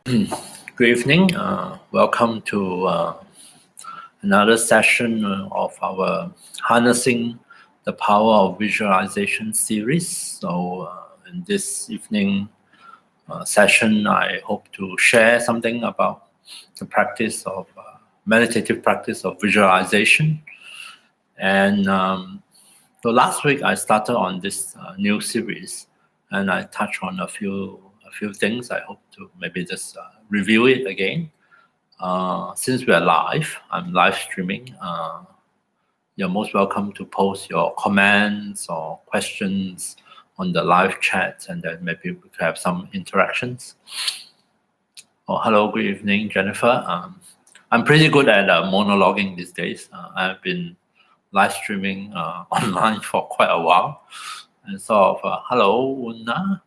Good evening. Welcome to another session of our Harnessing the Power of Visualization series. So, in this evening session, I hope to share something about the practice of meditative practice of visualization. And so, last week I started on this new series, and I touched on a few things. I hope to maybe just review it again. Since we are live, I'm live streaming. You're most welcome to post your comments or questions on the live chat, and then maybe we could have some interactions. Oh, hello, good evening, Jennifer. I'm pretty good at monologuing these days. I've been live streaming online for quite a while, and sort of hello, Una,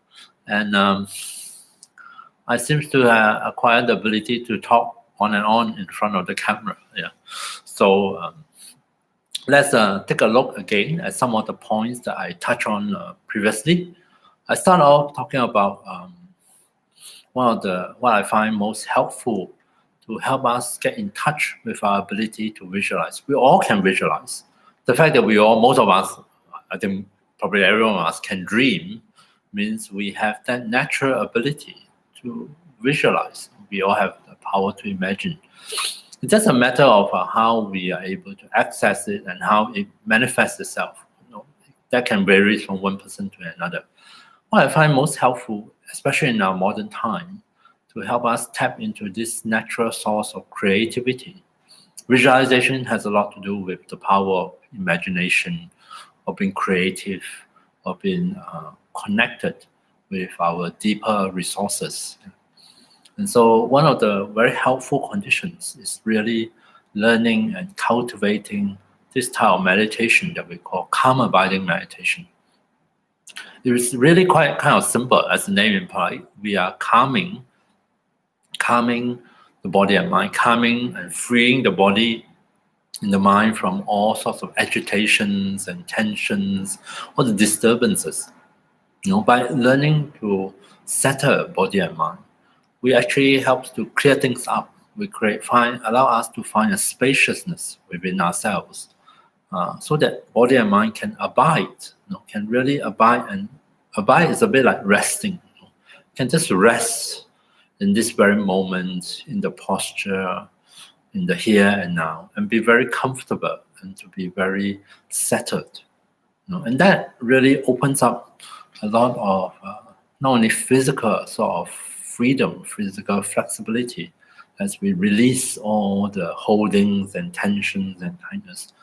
and I seem to have acquired the ability to talk on and on in front of the camera. Yeah. So let's take a look again at some of the points that I touched on previously. I start off talking about what I find most helpful to help us get in touch with our ability to visualize. We all can visualize. The fact that most of us, I think probably everyone of us can dream, means we have that natural ability to visualize. We all have the power to imagine. It's just a matter of how we are able to access it and how it manifests itself. That can vary from one person to another. What I find most helpful, especially in our modern time, to help us tap into this natural source of creativity. Visualization has a lot to do with the power of imagination, of being creative, of being connected with our deeper resources. And so one of the very helpful conditions is really learning and cultivating this type of meditation that we call calm abiding meditation. It is really quite kind of simple, as the name implies. We are calming the body and mind, calming and freeing the body and the mind from all sorts of agitations and tensions, all the disturbances. By learning to settle body and mind, we actually help to clear things up. We allow us to find a spaciousness within ourselves, so that body and mind can abide. Can really abide, and abide is a bit like resting. Can just rest in this very moment, in the posture, in the here and now, and be very comfortable and to be very settled. And that really opens up a lot of not only physical sort of freedom, physical flexibility, as we release all the holdings and tensions and tightness,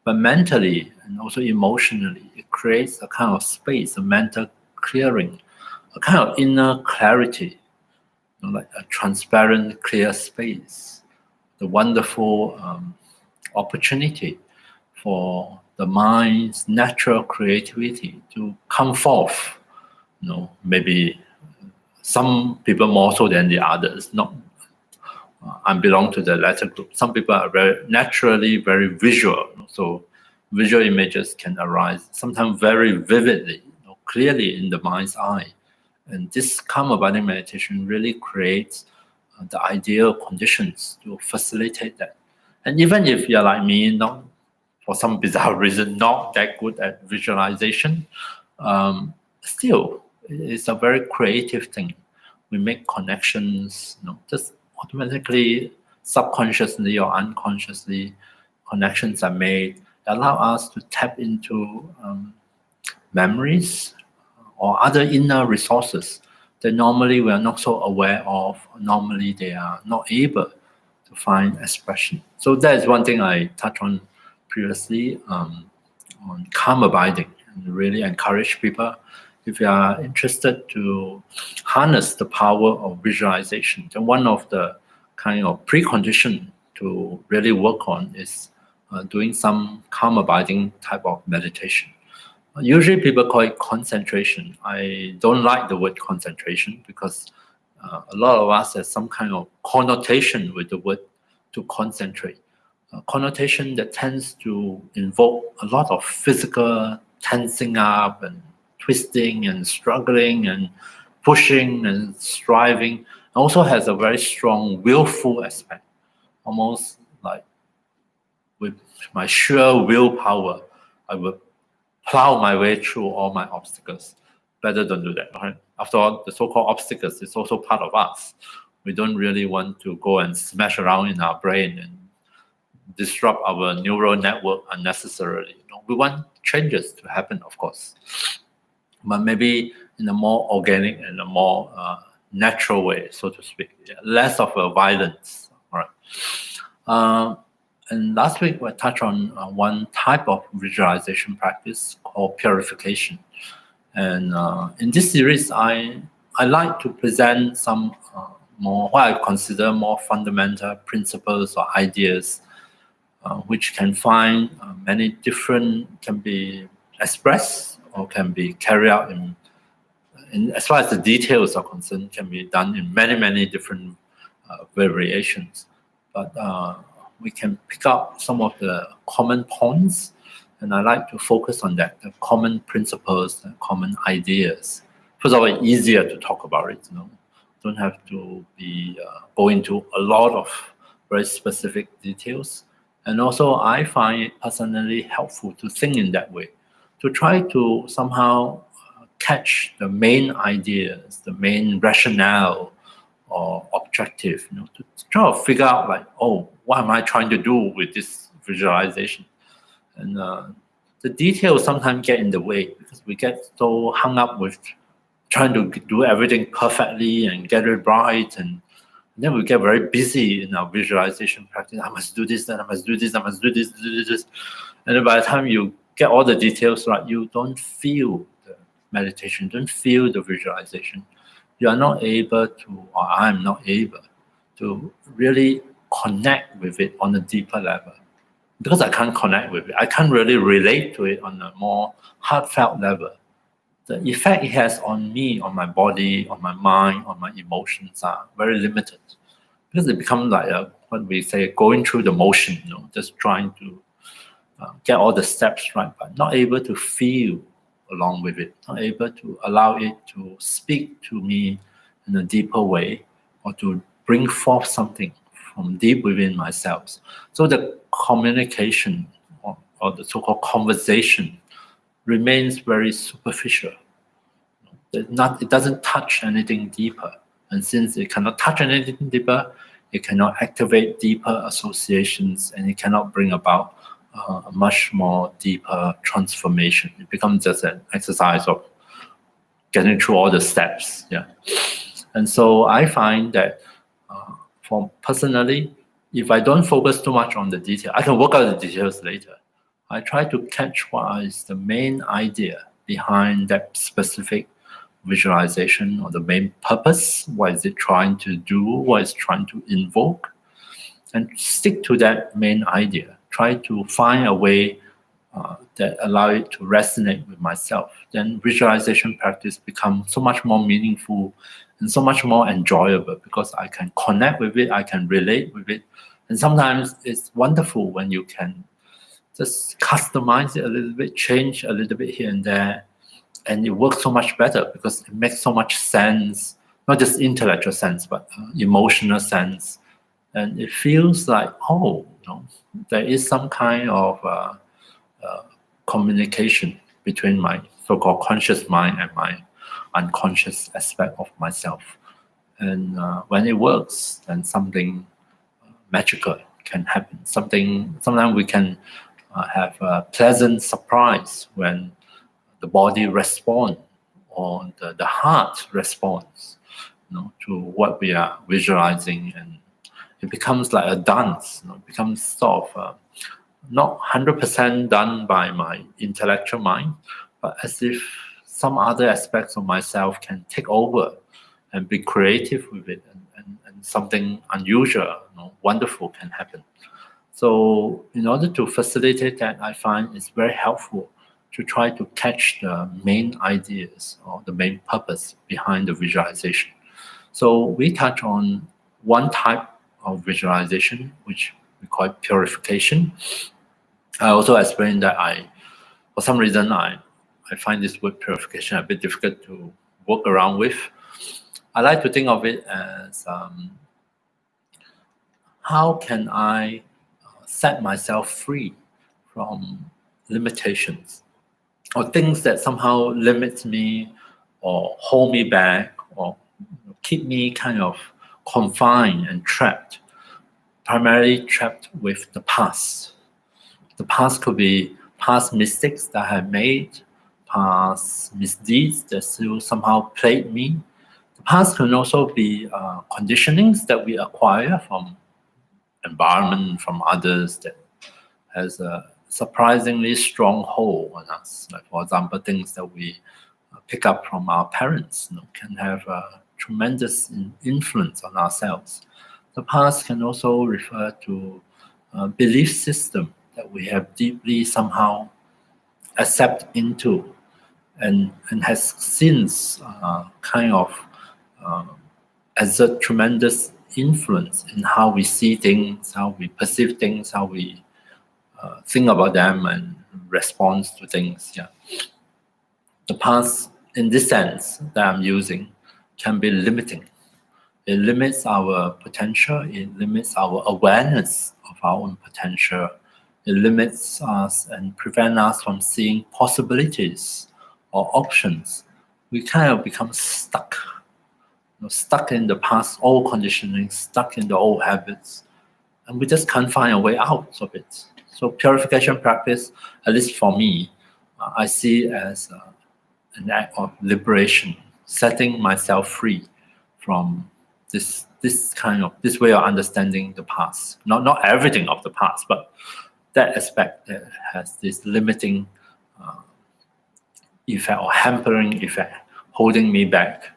but mentally and also emotionally, it creates a kind of space, a mental clearing, a kind of inner clarity, like a transparent, clear space, the wonderful opportunity for the mind's natural creativity to come forth. Maybe some people more so than the others. I belong to the latter group. Some people are very naturally very visual, so visual images can arise sometimes very vividly, clearly in the mind's eye. And this calm abiding meditation really creates the ideal conditions to facilitate that. And even if you're like me, not for some bizarre reason, not that good at visualization, still, it's a very creative thing. We make connections, just automatically, subconsciously or unconsciously, connections are made that allow us to tap into memories or other inner resources that normally we are not so aware of. Normally, they are not able to find expression. So that is one thing I touched on previously, on calm abiding, and really encourage people, if you are interested to harness the power of visualization, then one of the kind of precondition to really work on is doing some calm abiding type of meditation. Usually people call it concentration. I don't like the word concentration because a lot of us have some kind of connotation with the word to concentrate. A connotation that tends to invoke a lot of physical tensing up and twisting and struggling and pushing and striving. Also has a very strong willful aspect, almost like with my sheer willpower, I will plow my way through all my obstacles. Better don't do that, right? After all, the so-called obstacles is also part of us. We don't really want to go and smash around in our brain and disrupt our neural network unnecessarily. We want changes to happen, of course, but maybe in a more organic and a more natural way, so to speak. Less of a violence. All right. And last week we touched on one type of visualization practice called purification. And in this series, I like to present some more what I consider more fundamental principles or ideas, which can find many different, can be expressed or can be carried out in as far as the details are concerned, can be done in many different variations. But we can pick up some of the common points, and I like to focus on that, the common principles, the common ideas. First of all, easier to talk about it. Don't have to be go into a lot of very specific details. And also, I find it personally helpful to think in that way, to try to somehow catch the main ideas, the main rationale or objective, to try to figure out like, oh, what am I trying to do with this visualization? And the details sometimes get in the way because we get so hung up with trying to do everything perfectly and get it right, and then we get very busy in our visualization practice. I must do this, and I must do this, I must do this, do this. And then by the time you get all the details right, you don't feel the meditation, don't feel the visualization. You are not able to, or I'm not able to really connect with it on a deeper level. Because I can't connect with it, I can't really relate to it on a more heartfelt level. The effect it has on me, on my body, on my mind, on my emotions are very limited. Because it becomes like what we say, going through the motion, just trying to get all the steps right, but not able to feel along with it, not able to allow it to speak to me in a deeper way, or to bring forth something from deep within myself. So the communication or the so-called conversation remains very superficial. It doesn't touch anything deeper. And since it cannot touch anything deeper, it cannot activate deeper associations, and it cannot bring about a much more deeper transformation. It becomes just an exercise of getting through all the steps. Yeah. And so I find that for personally, if I don't focus too much on the detail, I can work out the details later. I try to catch what is the main idea behind that specific visualization, or the main purpose. What is it trying to do? What is it trying to invoke? And stick to that main idea. Try to find a way that allow it to resonate with myself. Then visualization practice becomes so much more meaningful and so much more enjoyable, because I can connect with it, I can relate with it. And sometimes it's wonderful when you can just customize it a little bit, change a little bit here and there, and it works so much better because it makes so much sense, not just intellectual sense, but emotional sense. And it feels like, there is some kind of communication between my so-called conscious mind and my unconscious aspect of myself. And when it works, then something magical can happen. Sometimes we can have a pleasant surprise when the body responds, or the heart responds, to what we are visualizing, and it becomes like a dance. It becomes sort of not 100% done by my intellectual mind, but as if some other aspects of myself can take over and be creative with it, and something unusual, wonderful can happen. So in order to facilitate that, I find it's very helpful to try to catch the main ideas or the main purpose behind the visualization. So we touch on one type of visualization, which we call purification. I also explained that for some reason, I find this word purification a bit difficult to work around with. I like to think of it as how can I set myself free from limitations or things that somehow limit me or hold me back or keep me kind of confined and trapped, primarily trapped with the past. The past could be past mistakes that I have made, past misdeeds that still somehow plague me. The past can also be conditionings that we acquire from environment, from others that has a surprisingly strong hold on us. Like, for example, things that we pick up from our parents can have a tremendous influence on ourselves. The past can also refer to a belief system that we have deeply somehow accept into and has since kind of exert tremendous influence in how we see things, how we perceive things, how we think about them and respond to things. Yeah, the past, in this sense that I'm using, can be limiting. It limits our potential. It limits our awareness of our own potential. It limits us and prevents us from seeing possibilities or options. We kind of become stuck, stuck in the past, old conditioning, stuck in the old habits, and we just can't find a way out of it. So purification practice, at least for me, I see as an act of liberation, setting myself free from this way of understanding the past. Not everything of the past, but that aspect that has this limiting effect or hampering effect, holding me back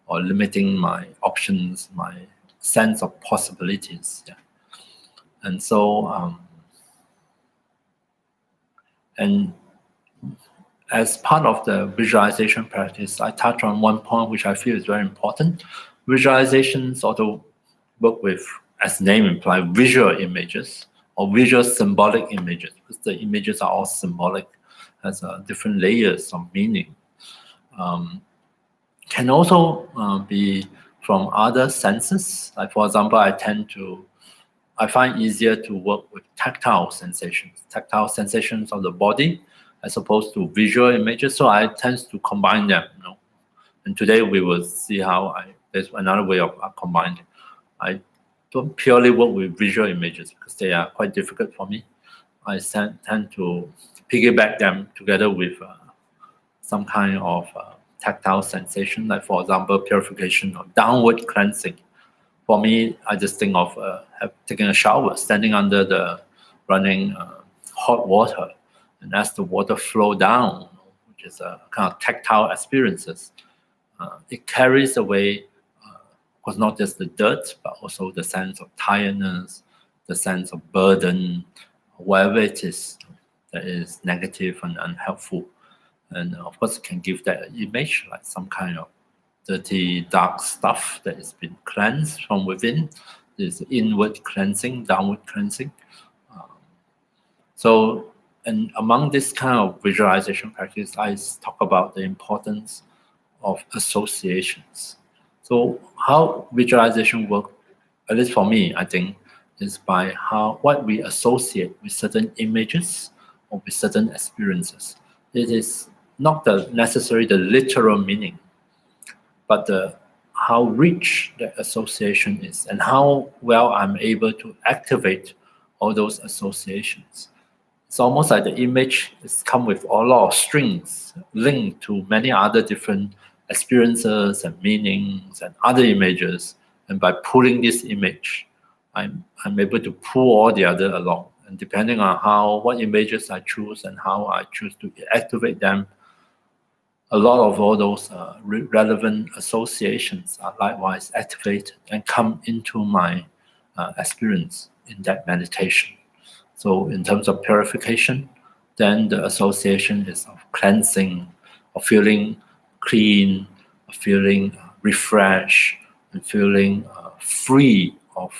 or limiting my options, my sense of possibilities. Yeah. And so, and as part of the visualization practice, I touch on one point which I feel is very important. Visualizations also work with, as the name implies, visual images or visual symbolic images, because the images are all symbolic, has different layers of meaning. Can also be from other senses. Like, for example, I find easier to work with tactile sensations of the body, as opposed to visual images. So I tend to combine them. And today we will see how there's another way of combining. I don't purely work with visual images because they are quite difficult for me. I tend to piggyback them together with some kind of tactile sensation, like, for example, purification or downward cleansing. For me, I just think of taking a shower, standing under the running hot water, and as the water flow down, which is a kind of tactile experiences, it carries away, of course, not just the dirt, but also the sense of tiredness, the sense of burden, whatever it is that is negative and unhelpful. And of course, it can give that image like some kind of dirty, dark stuff that has been cleansed from within. There's inward cleansing, downward cleansing. And among this kind of visualization practice, I talk about the importance of associations. So how visualization works, at least for me, I think, is by what we associate with certain images or with certain experiences. It is not necessarily the literal meaning, but how rich the association is and how well I'm able to activate all those associations. It's almost like the image is come with a lot of strings linked to many other different experiences and meanings and other images. And by pulling this image, I'm able to pull all the other along. And depending on what images I choose and how I choose to activate them, a lot of all those relevant associations are likewise activated and come into my experience in that meditation. So in terms of purification, then the association is of cleansing, of feeling clean, of feeling refreshed, and feeling free of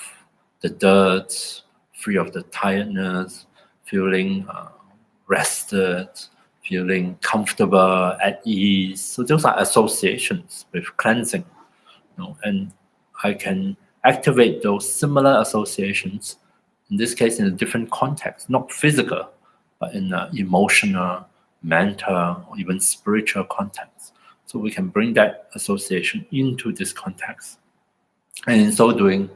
the dirt, free of the tiredness, feeling rested, feeling comfortable, at ease. So those are associations with cleansing. and I can activate those similar associations, in this case in a different context, not physical, but in an emotional, mental, or even spiritual context. So we can bring that association into this context, and in so doing,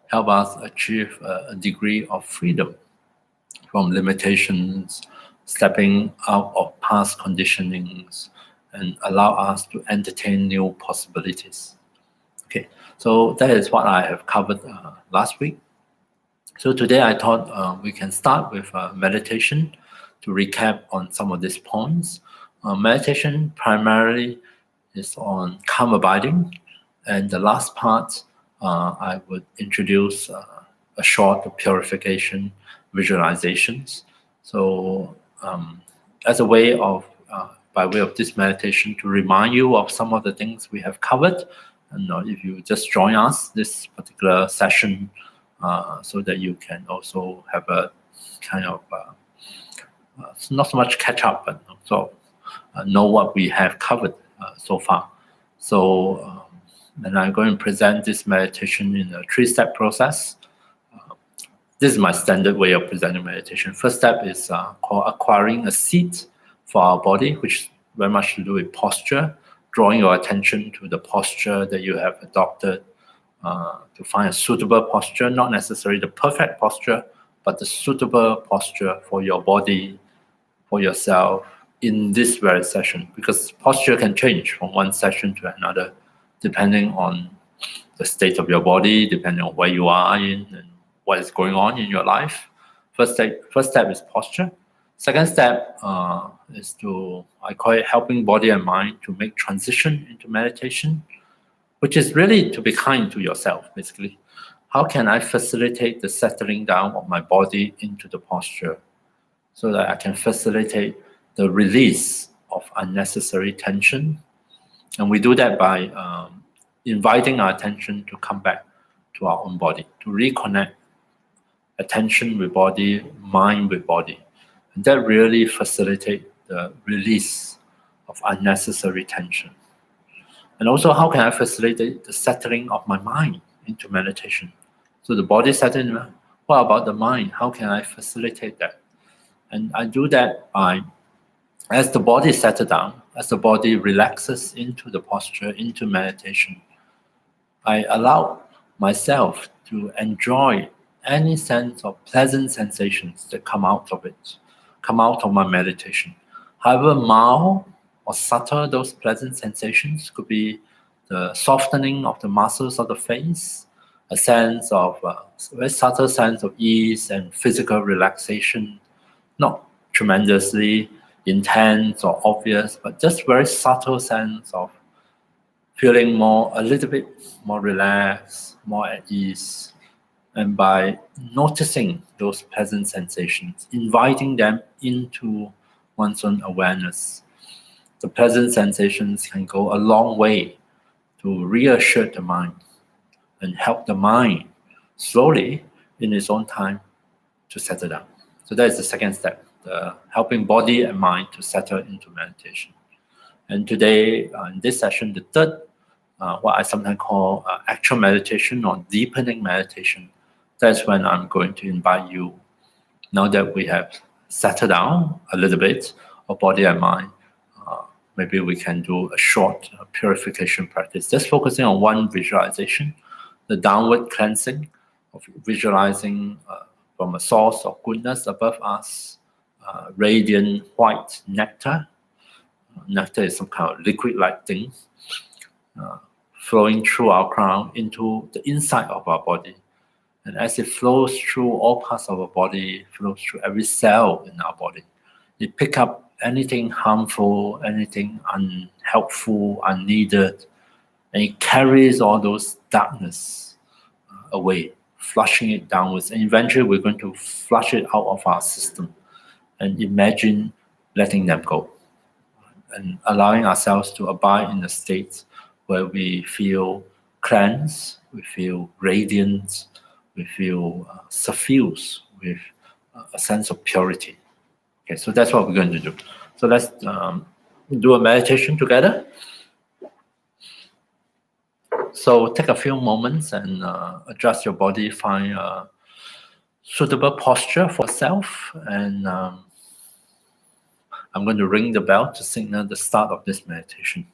help us achieve a degree of freedom from limitations, stepping out of past conditionings, and allow us to entertain new possibilities. Okay, so that is what I have covered last week. So today I thought we can start with meditation to recap on some of these points. Meditation primarily is on calm abiding, and the last part I would introduce a short purification visualizations. So as a way of, by way of this meditation, to remind you of some of the things we have covered, and if you just join us this particular session, so that you can also have a kind of not so much catch up, but also know what we have covered so far. So, and I'm going to present this meditation in a 3-step process. This is my standard way of presenting meditation. First step is called acquiring a seat for our body, which very much to do with posture, drawing your attention to the posture that you have adopted, to find a suitable posture, not necessarily the perfect posture, but the suitable posture for your body, for yourself in this very session, because posture can change from one session to another, depending on the state of your body, depending on where you are in and what is going on in your life. First step is posture. Second step is to, I call it helping body and mind to make transition into meditation, which is really to be kind to yourself, basically. How can I facilitate the settling down of my body into the posture so that I can facilitate the release of unnecessary tension? And we do that by inviting our attention to come back to our own body, to reconnect attention with body, mind with body. And that really facilitates the release of unnecessary tension. And also, how can I facilitate the settling of my mind into meditation? So the body settling, what about the mind? How can I facilitate that? And I do that by, as the body settles down, as the body relaxes into the posture, into meditation, I allow myself to enjoy any sense of pleasant sensations that come out of it, come out of my meditation. However mild or subtle those pleasant sensations, could be the softening of the muscles of the face, a sense of, very subtle sense of ease and physical relaxation, not tremendously intense or obvious, but just very subtle sense of feeling a little bit more relaxed, more at ease. And by noticing those pleasant sensations, inviting them into one's own awareness, the pleasant sensations can go a long way to reassure the mind and help the mind slowly, in its own time, to settle down. So that is the second step, helping body and mind to settle into meditation. And today, in this session, the third, what I sometimes call actual meditation or deepening meditation, that's when I'm going to invite you, now that we have settled down a little bit of body and mind, maybe we can do a short purification practice, just focusing on one visualization, the downward cleansing of visualizing from a source of goodness above us, radiant white nectar. Nectar is some kind of liquid-like thing, flowing through our crown into the inside of our body. And as it flows through all parts of our body, flows through every cell in our body, it picks up anything harmful, anything unhelpful, unneeded, and it carries all those darkness away, flushing it downwards. And eventually we're going to flush it out of our system and imagine letting them go and allowing ourselves to abide in a state where we feel cleansed, we feel radiant, we feel suffused with a sense of purity. Okay, so that's what we're going to do. So let's do a meditation together. So take a few moments and adjust your body, find a suitable posture for yourself, and I'm going to ring the bell to signal the start of this meditation.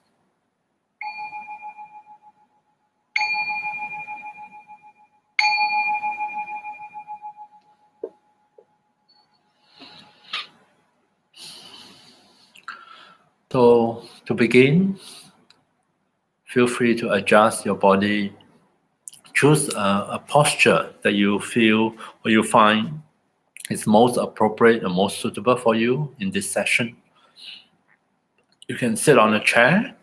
So to begin, feel free to adjust your body. Choose a posture that you feel or you find is most appropriate and most suitable for you in this session. You can sit on a chair.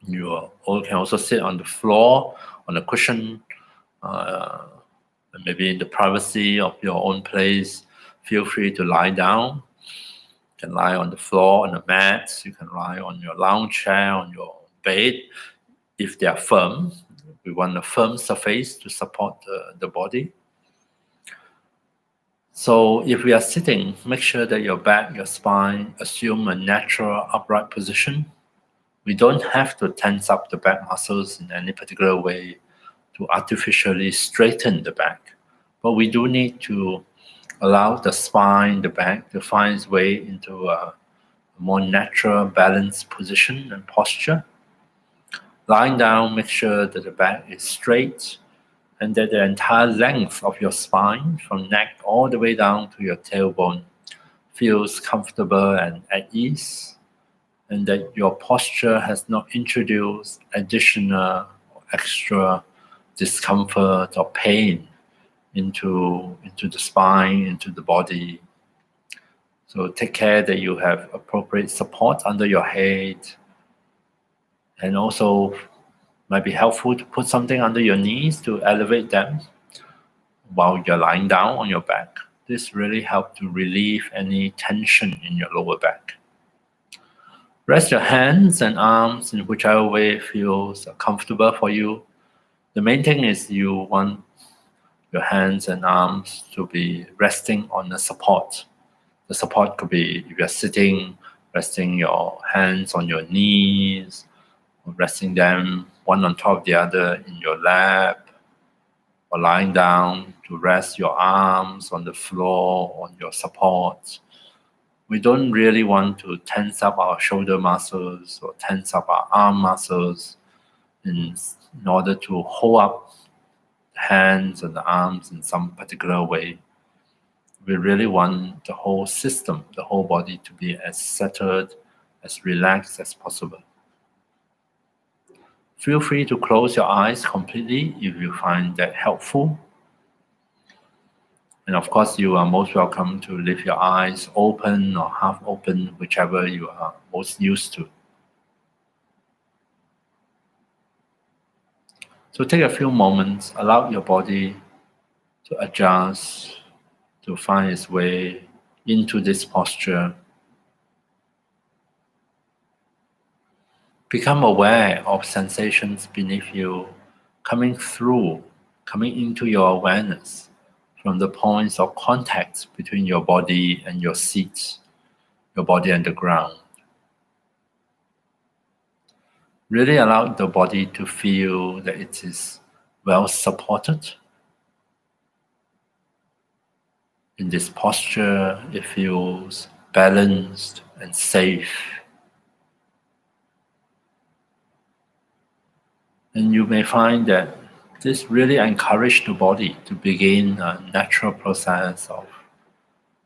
You can also sit on the floor, on a cushion, maybe in the privacy of your own place. Feel free to lie down. You can lie on the floor, on the mat. You can lie on your lounge chair, on your bed. If they are firm, we want a firm surface to support the body. So if we are sitting, make sure that your back, your spine, assume a natural upright position. We don't have to tense up the back muscles in any particular way to artificially straighten the back. But we do need to allow the spine, the back, to find its way into a more natural, balanced position and posture. Lying down, make sure that the back is straight and that the entire length of your spine, from neck all the way down to your tailbone, feels comfortable and at ease, and that your posture has not introduced additional or extra discomfort or pain into the spine, into the body. So take care that you have appropriate support under your head, and also might be helpful to put something under your knees to elevate them while you're lying down on your back. This really helps to relieve any tension in your lower back. Rest your hands and arms in whichever way feels comfortable for you. The main thing is you want your hands and arms to be resting on the support. The support could be, if you're sitting, resting your hands on your knees, or resting them one on top of the other in your lap, or lying down to rest your arms on the floor, on your support. We don't really want to tense up our shoulder muscles or tense up our arm muscles in order to hold up the hands and the arms in some particular way. We really want the whole system, the whole body to be as settled, as relaxed as possible. Feel free to close your eyes completely if you find that helpful. And of course, you are most welcome to leave your eyes open or half open, whichever you are most used to. So take a few moments, allow your body to adjust, to find its way into this posture. Become aware of sensations beneath you, coming into your awareness from the points of contact between your body and your seat, your body and the ground. Really allow the body to feel that it is well supported. In this posture, it feels balanced and safe. And you may find that this really encourages the body to begin a natural process of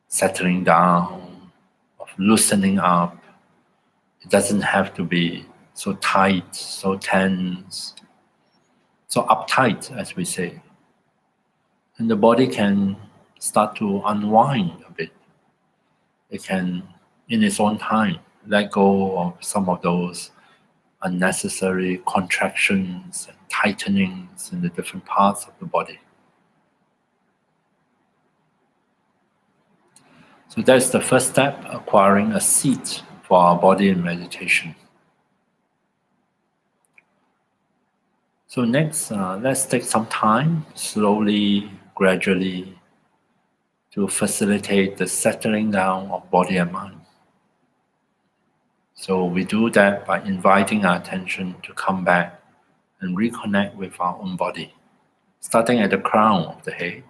settling down, of loosening up. It doesn't have to be so tight, so tense, so uptight, as we say. And the body can start to unwind a bit. It can, in its own time, let go of some of those unnecessary contractions and tightenings in the different parts of the body. So that's the first step, acquiring a seat for our body in meditation. So next, let's take some time, slowly, gradually, to facilitate the settling down of body and mind. So we do that by inviting our attention to come back and reconnect with our own body, starting at the crown of the head.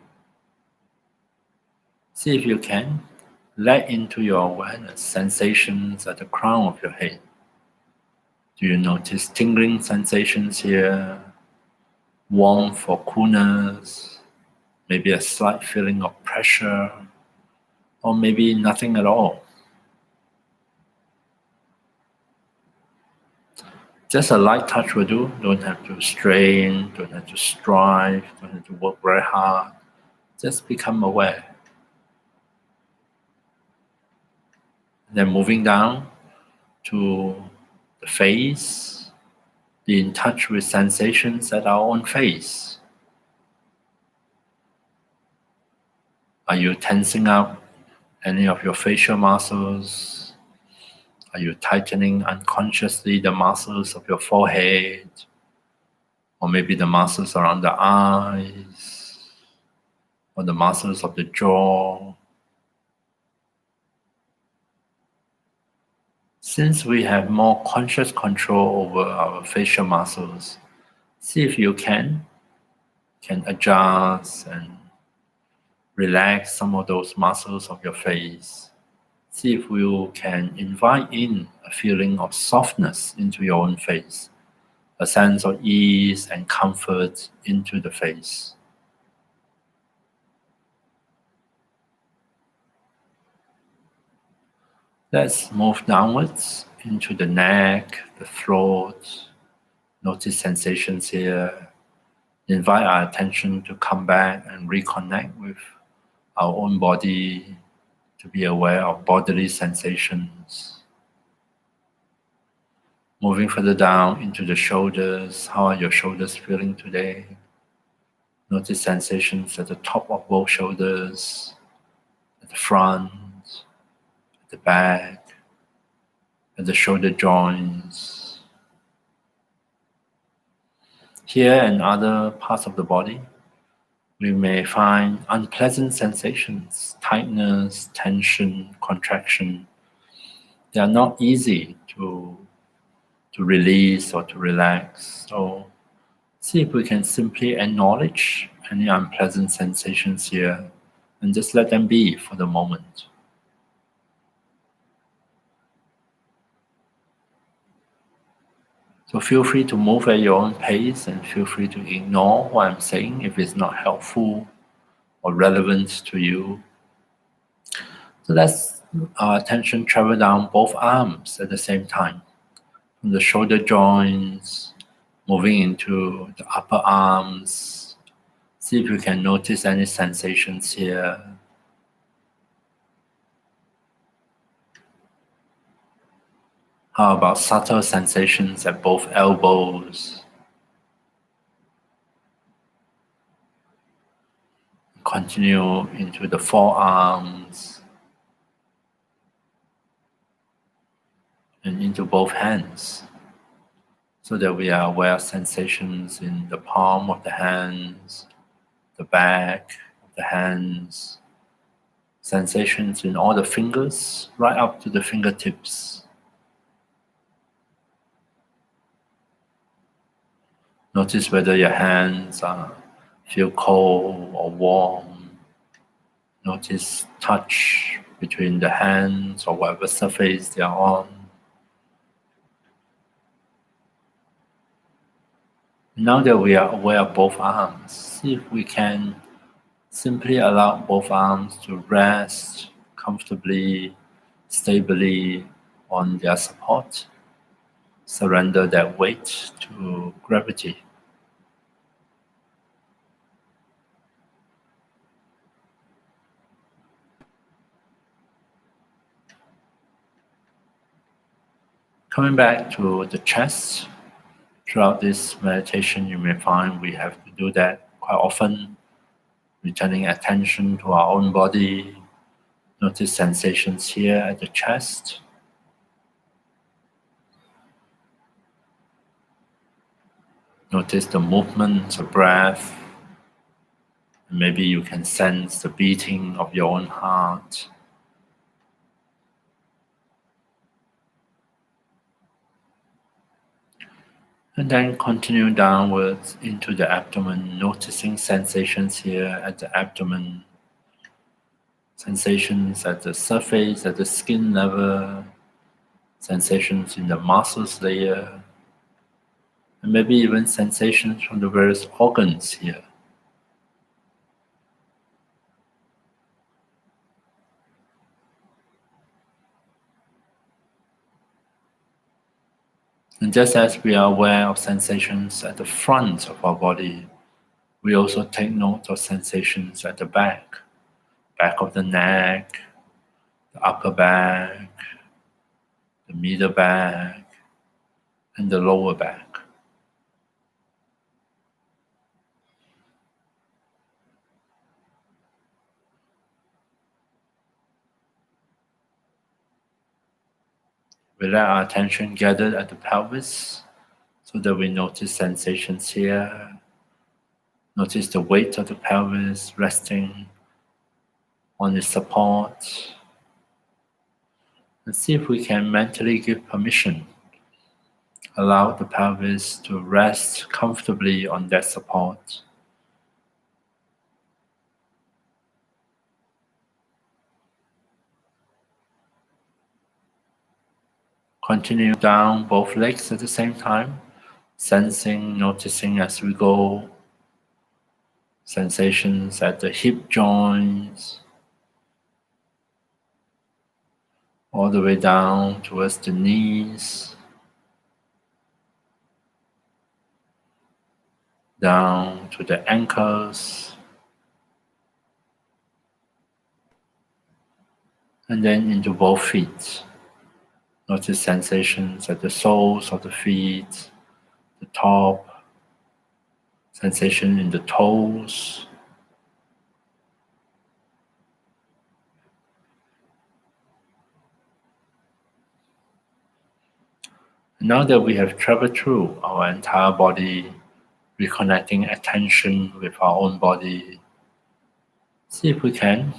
See if you can let into your awareness sensations at the crown of your head. Do you notice tingling sensations here, warmth or coolness, maybe a slight feeling of pressure, or maybe nothing at all? Just a light touch will do. Don't have to strain, don't have to strive, don't have to work very hard. Just become aware. Then moving down to the face, be in touch with sensations at our own face. Are you tensing up any of your facial muscles? Are you tightening unconsciously the muscles of your forehead? Or maybe the muscles around the eyes? Or the muscles of the jaw? Since we have more conscious control over our facial muscles, see if you can adjust and relax some of those muscles of your face. See if you can invite in a feeling of softness into your own face, a sense of ease and comfort into the face. Let's move downwards into the neck, the throat. Notice sensations here. Invite our attention to come back and reconnect with our own body, to be aware of bodily sensations. Moving further down into the shoulders. How are your shoulders feeling today? Notice sensations at the top of both shoulders, at the front, at the back, at the shoulder joints. Here and other parts of the body, we may find unpleasant sensations, tightness, tension, contraction. They are not easy to release or to relax. So see if we can simply acknowledge any unpleasant sensations here and just let them be for the moment. So feel free to move at your own pace and feel free to ignore what I'm saying if it's not helpful or relevant to you. So let's our attention travel down both arms at the same time. From the shoulder joints, moving into the upper arms. See if you can notice any sensations here. How about subtle sensations at both elbows? Continue into the forearms and into both hands, so that we are aware of sensations in the palm of the hands, the back of the hands, sensations in all the fingers, right up to the fingertips. Notice whether your hands feel cold or warm. Notice touch between the hands or whatever surface they are on. Now that we are aware of both arms, see if we can simply allow both arms to rest comfortably, stably on their support. Surrender that weight to gravity. Coming back to the chest, throughout this meditation you may find we have to do that quite often, returning attention to our own body. Notice sensations here at the chest. Notice the movement of breath. Maybe you can sense the beating of your own heart. And then continue downwards into the abdomen, noticing sensations here at the abdomen, sensations at the surface, at the skin level, sensations in the muscles layer, and maybe even sensations from the various organs here. And just as we are aware of sensations at the front of our body, we also take note of sensations at the back of the neck, the upper back, the middle back, and the lower back. We let our attention gather at the pelvis so that we notice sensations here. Notice the weight of the pelvis resting on its support. And see if we can mentally give permission. Allow the pelvis to rest comfortably on that support. Continue down both legs at the same time, sensing, noticing as we go. Sensations at the hip joints, all the way down towards the knees, down to the ankles, and then into both feet. Notice sensations at the soles of the feet, the top, sensation in the toes. Now that we have traveled through our entire body, reconnecting attention with our own body, see if we can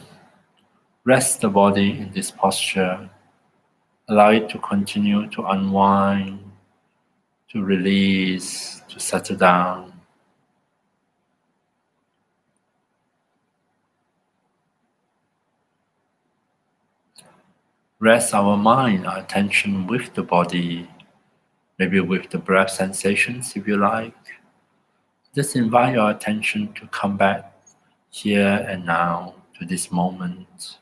rest the body in this posture. Allow it to continue to unwind, to release, to settle down. Rest our mind, our attention with the body, maybe with the breath sensations if you like. Just invite your attention to come back here and now to this moment.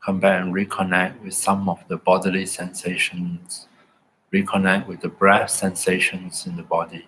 Come back and reconnect with some of the bodily sensations. Reconnect with the breath sensations in the body.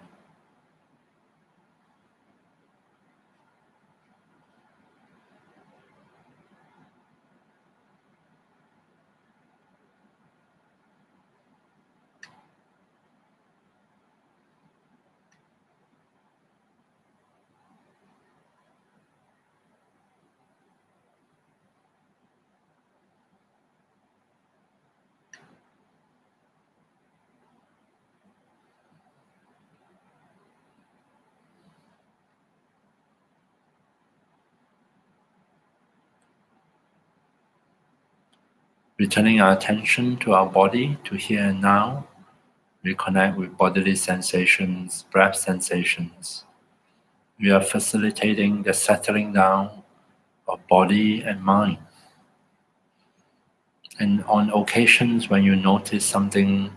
Returning our attention to our body, to here and now. Reconnect with bodily sensations, breath sensations. We are facilitating the settling down of body and mind. And on occasions when you notice something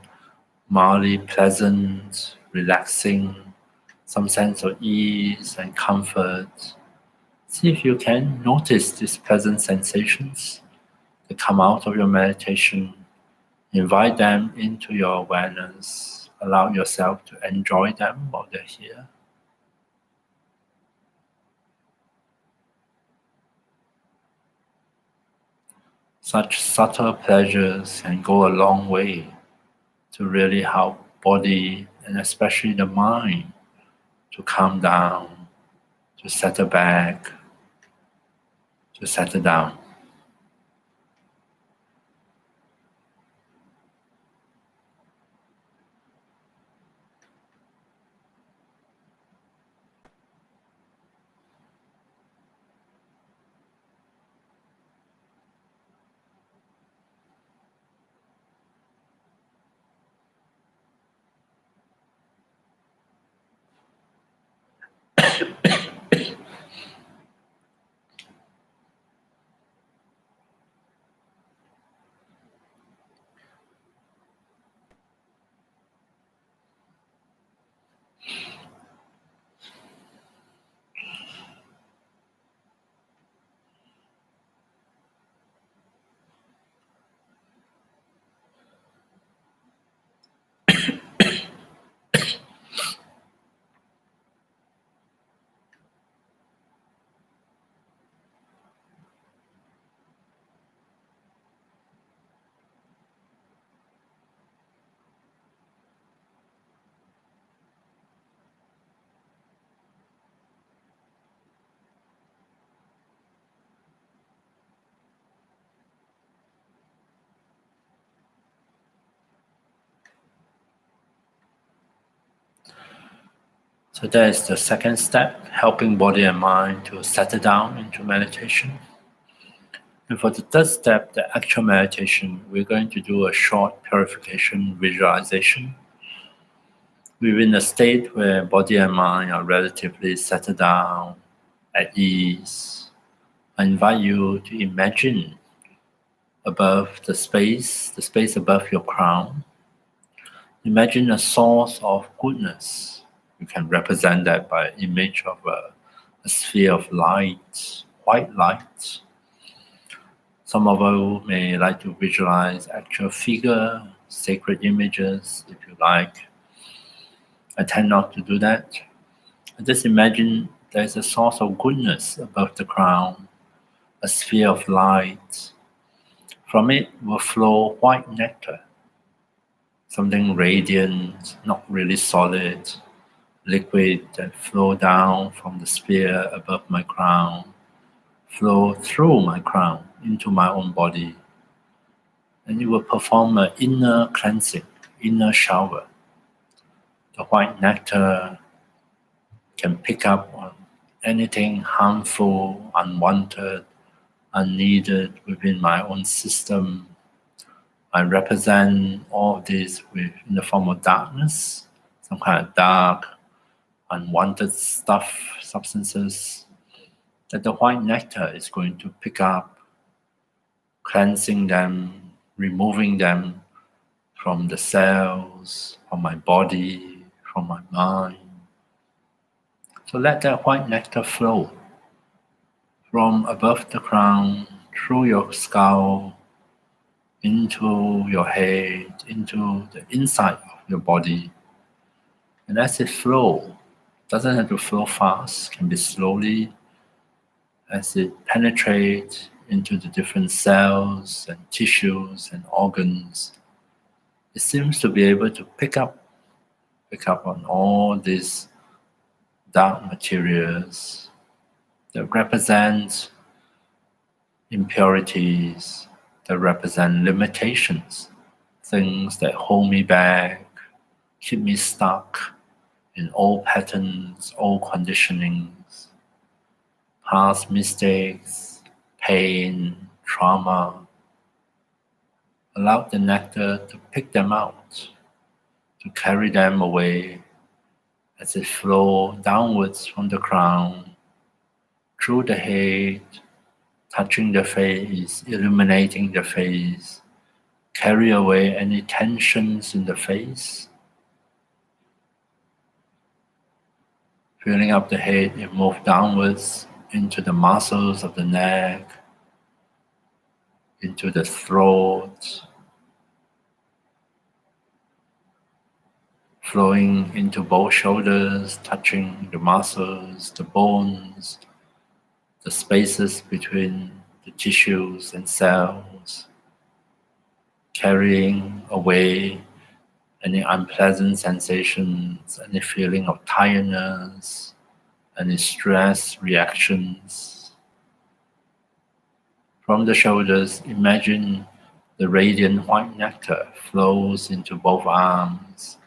mildly pleasant, relaxing, some sense of ease and comfort, see if you can notice these pleasant sensations that come out of your meditation. Invite them into your awareness. Allow yourself to enjoy them while they're here. Such subtle pleasures can go a long way to really help body and especially the mind to calm down, to settle back, to settle down. So that is the second step, helping body and mind to settle down into meditation. And for the third step, the actual meditation, we're going to do a short purification visualization. We're in a state where body and mind are relatively settled down, at ease. I invite you to imagine above the space above your crown. Imagine a source of goodness. You can represent that by image of a sphere of light, white light. Some of you may like to visualize actual figure, sacred images, if you like. I tend not to do that. I just imagine there's a source of goodness above the crown, a sphere of light. From it will flow white nectar, something radiant, not really solid, liquid that flow down from the sphere above my crown, flow through my crown into my own body. And it will perform an inner cleansing, inner shower. The white nectar can pick up on anything harmful, unwanted, unneeded within my own system. I represent all of this in the form of darkness, some kind of dark, unwanted stuff, substances, that the white nectar is going to pick up, cleansing them, removing them from the cells, from my body, from my mind. So let that white nectar flow from above the crown, through your skull, into your head, into the inside of your body. And as it flows, doesn't have to flow fast, can be slowly, as it penetrates into the different cells and tissues and organs. It seems to be able to pick up on all these dark materials that represent impurities, that represent limitations, things that hold me back, keep me stuck in old patterns, old conditionings, past mistakes, pain, trauma. Allow the nectar to pick them out, to carry them away as it flows downwards from the crown, through the head, touching the face, illuminating the face, carry away any tensions in the face. Filling up the head, it moves downwards into the muscles of the neck, into the throat, flowing into both shoulders, touching the muscles, the bones, the spaces between the tissues and cells, carrying away any unpleasant sensations, any feeling of tiredness, any stress reactions. From the shoulders, imagine the radiant white nectar flows into both arms,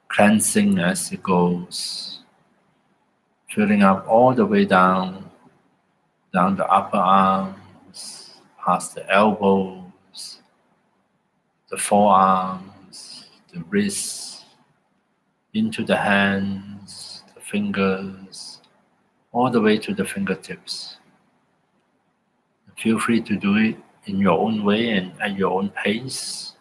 cleansing as it goes, filling up all the way down the upper arms, past the elbows, the forearms, the wrists, into the hands, the fingers, all the way to the fingertips. Feel free to do it in your own way and at your own pace.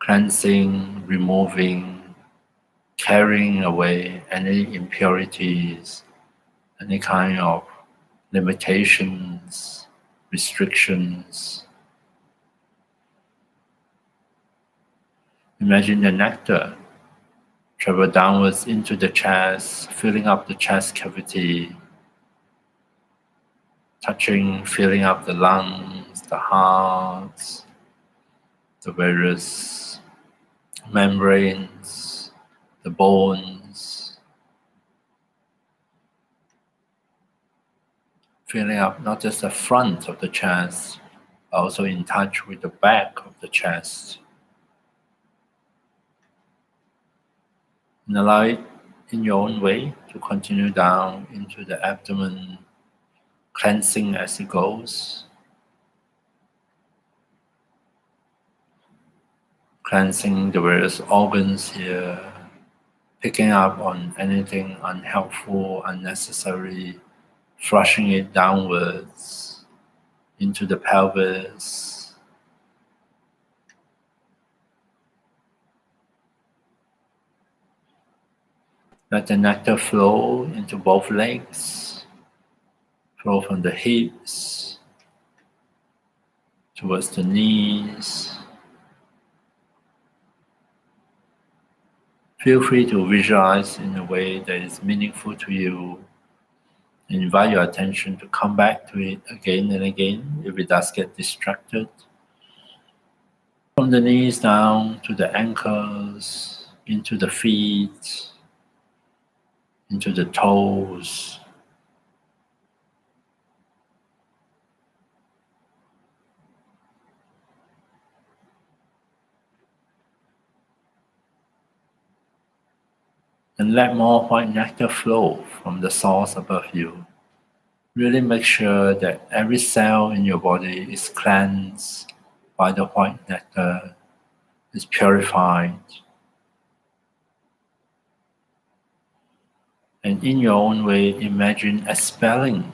Cleansing, removing, carrying away any impurities, any kind of limitations, restrictions. Imagine the nectar travel downwards into the chest, filling up the chest cavity, touching, filling up the lungs, the heart, the various membranes, the bones, filling up not just the front of the chest, but also in touch with the back of the chest. And allow it in your own way to continue down into the abdomen, cleansing as it goes. Cleansing the various organs here, picking up on anything unhelpful, unnecessary, flushing it downwards into the pelvis. Let the nectar flow into both legs, flow from the hips towards the knees. Feel free to visualize in a way that is meaningful to you. Invite your attention to come back to it again and again if it does get distracted. From the knees down to the ankles, into the feet, into the toes. And let more white nectar flow from the source above you. Really make sure that every cell in your body is cleansed by the white nectar, is purified. And in your own way, imagine expelling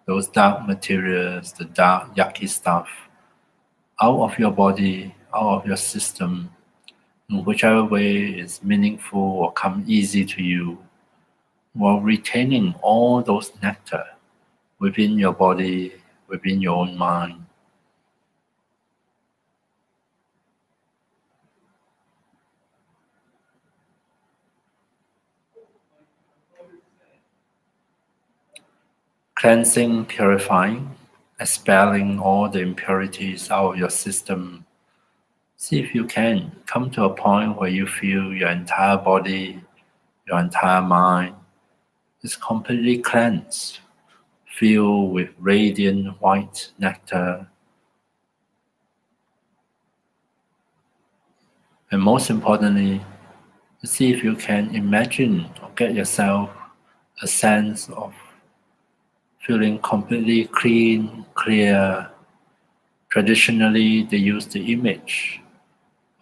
those dark materials, the dark, yucky stuff, out of your body, out of your system, in whichever way is meaningful or come easy to you, while retaining all those nectar within your body, within your own mind. Cleansing, purifying, expelling all the impurities out of your system. See if you can come to a point where you feel your entire body, your entire mind is completely cleansed, filled with radiant white nectar. And most importantly, see if you can imagine or get yourself a sense of feeling completely clean, clear. Traditionally, they use the image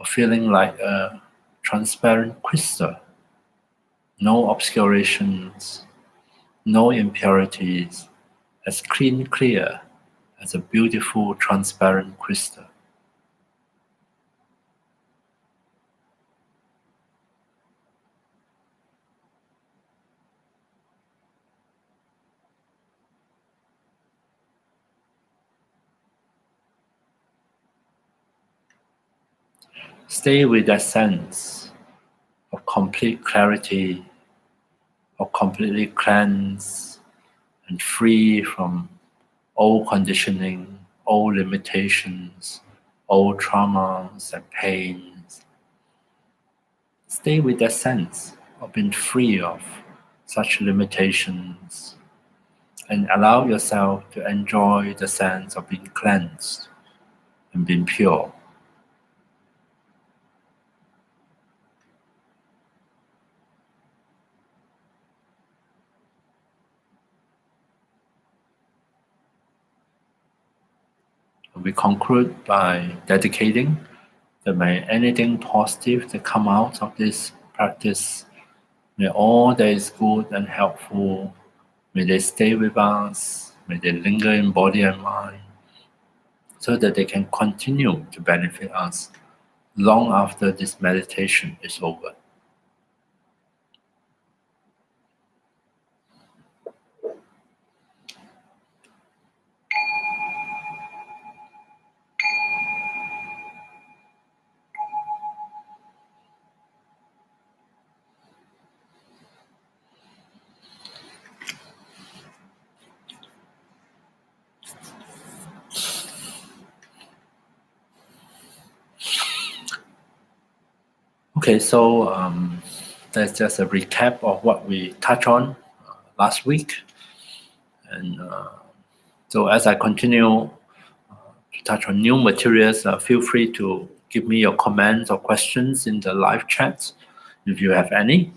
of feeling like a transparent crystal. No obscurations, no impurities, as clean, clear as a beautiful, transparent crystal. Stay with that sense of complete clarity, of completely cleansed and free from all conditioning, all limitations, all traumas and pains. Stay with that sense of being free of such limitations and allow yourself to enjoy the sense of being cleansed and being pure. We conclude by dedicating that may anything positive that come out of this practice, may all that is good and helpful, may they stay with us, may they linger in body and mind, so that they can continue to benefit us long after this meditation is over. Okay, so that's just a recap of what we touched on last week. And so as I continue to touch on new materials, feel free to give me your comments or questions in the live chat if you have any.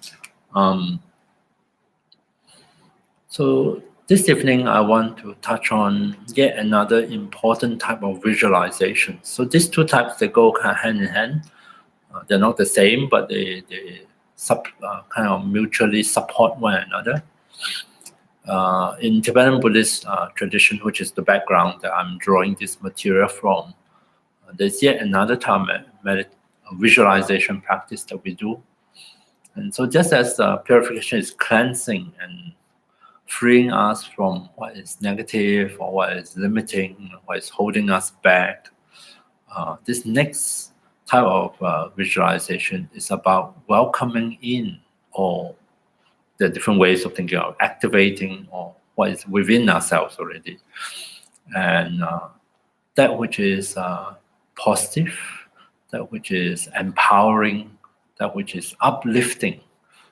So this evening, I want to touch on yet another important type of visualization. So these two types, they go kind of hand in hand. They're not the same, but they kind of mutually support one another. In Tibetan Buddhist tradition, which is the background that I'm drawing this material from, there's yet another type of visualization practice that we do. And so just as purification is cleansing and freeing us from what is negative or what is limiting, what is holding us back, this next type of visualization is about welcoming in or the different ways of thinking of activating or what is within ourselves already. And that which is positive, that which is empowering, that which is uplifting.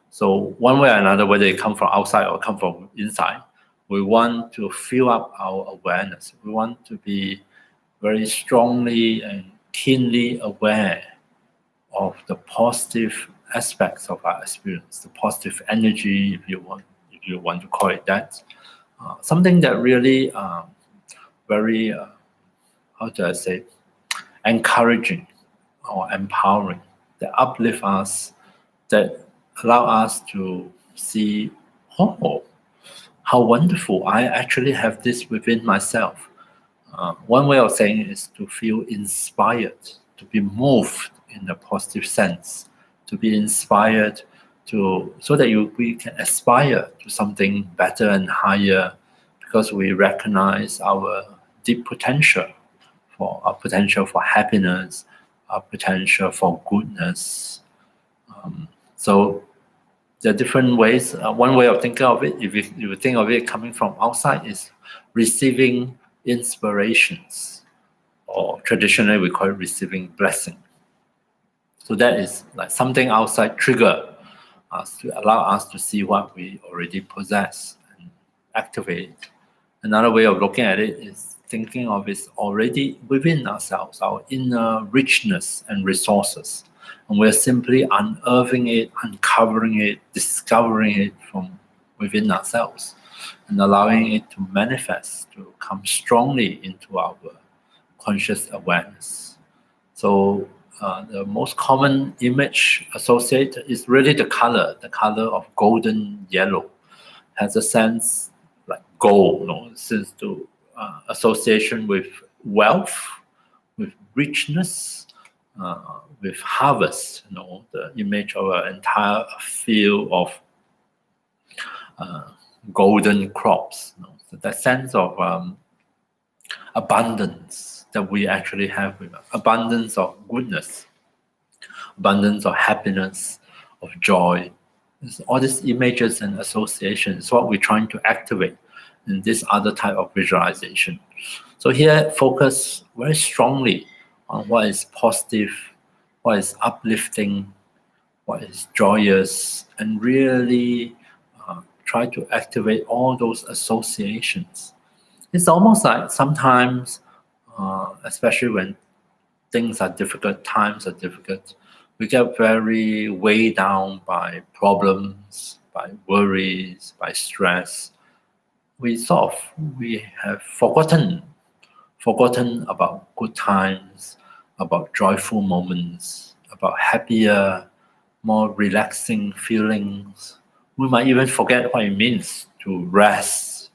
So one way or another, whether it come from outside or come from inside, we want to fill up our awareness. We want to be very strongly and keenly aware of the positive aspects of our experience, the positive energy, if you want to call it that. Something that really very, how do I say, encouraging or empowering, that uplift us, that allow us to see, oh, how wonderful, I actually have this within myself. One way of saying it is to feel inspired, to be moved in a positive sense, to be inspired so that we can aspire to something better and higher, because we recognize our deep potential, for our potential for happiness, our potential for goodness. So there are different ways. One way of thinking of it, if you think of it coming from outside, is receiving inspirations, or traditionally we call it receiving blessing. So that is like something outside trigger us to allow us to see what we already possess and activate it. Another way of looking at it is thinking of it already within ourselves, our inner richness and resources. And we're simply unearthing it, uncovering it, discovering it from within ourselves, and allowing it to manifest, to come strongly into our conscious awareness. So the most common image associated is really the color of golden yellow. Has a sense like gold, since to association with wealth, with richness, with harvest, the image of an entire field of golden crops. So that sense of abundance that we actually have with us, abundance of goodness, abundance of happiness, of joy. All these images and associations is what we're trying to activate in this other type of visualization. So here, focus very strongly on what is positive, what is uplifting, what is joyous, and really try to activate all those associations. It's almost like sometimes, especially when things are difficult, times are difficult, we get very weighed down by problems, by worries, by stress. We have forgotten about good times, about joyful moments, about happier, more relaxing feelings. We might even forget what it means to rest,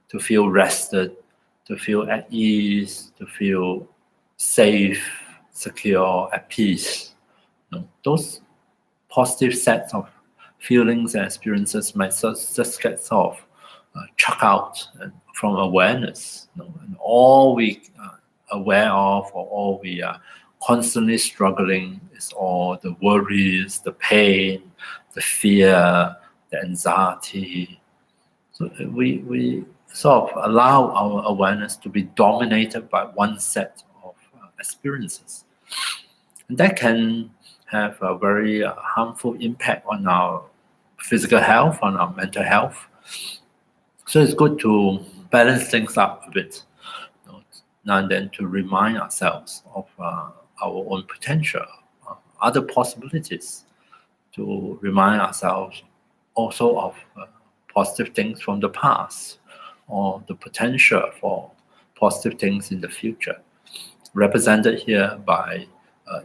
to feel rested, to feel at ease, to feel safe, secure, at peace. Those positive sets of feelings and experiences might just get sort of chucked out from awareness. And all we are aware of, or all we are constantly struggling, is all the worries, the pain, the fear, the anxiety. So we sort of allow our awareness to be dominated by one set of experiences. And that can have a very harmful impact on our physical health, on our mental health. So it's good to balance things up a bit, now and then, to remind ourselves of our own potential, other possibilities, to remind ourselves also of positive things from the past, or the potential for positive things in the future, represented here by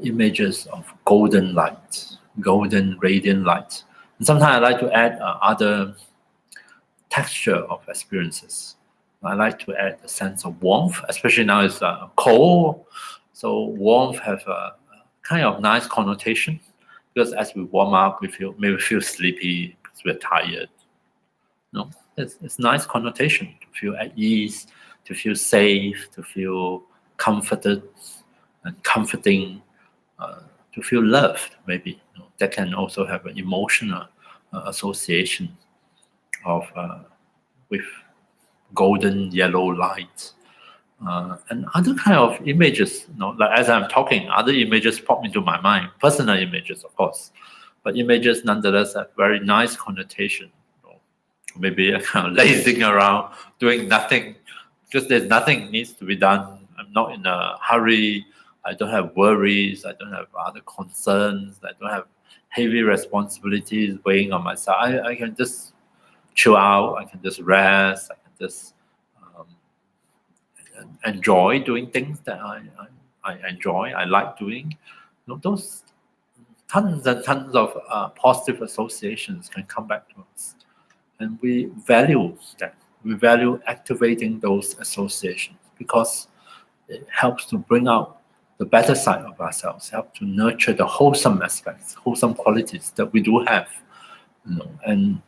images of golden light, golden radiant light. And sometimes I like to add other texture of experiences. I like to add a sense of warmth, especially now it's cold. So warmth have a kind of nice connotation, because as we warm up, we feel sleepy because we're tired. No, it's nice connotation to feel at ease, to feel safe, to feel comforted and comforting, to feel loved. Maybe that can also have an emotional association of with golden yellow light. And other kind of images, like as I'm talking, other images pop into my mind, personal images, of course, but images nonetheless have very nice connotation. Maybe kind of lazing around, doing nothing, because there's nothing needs to be done. I'm not in a hurry. I don't have worries. I don't have other concerns. I don't have heavy responsibilities weighing on myself. I can just chill out. I can just rest. I can just enjoy doing things that I enjoy. I like doing. Those tons and tons of positive associations can come back to us. And we value that. We value activating those associations because it helps to bring out the better side of ourselves, help to nurture the wholesome aspects, wholesome qualities that we do have. And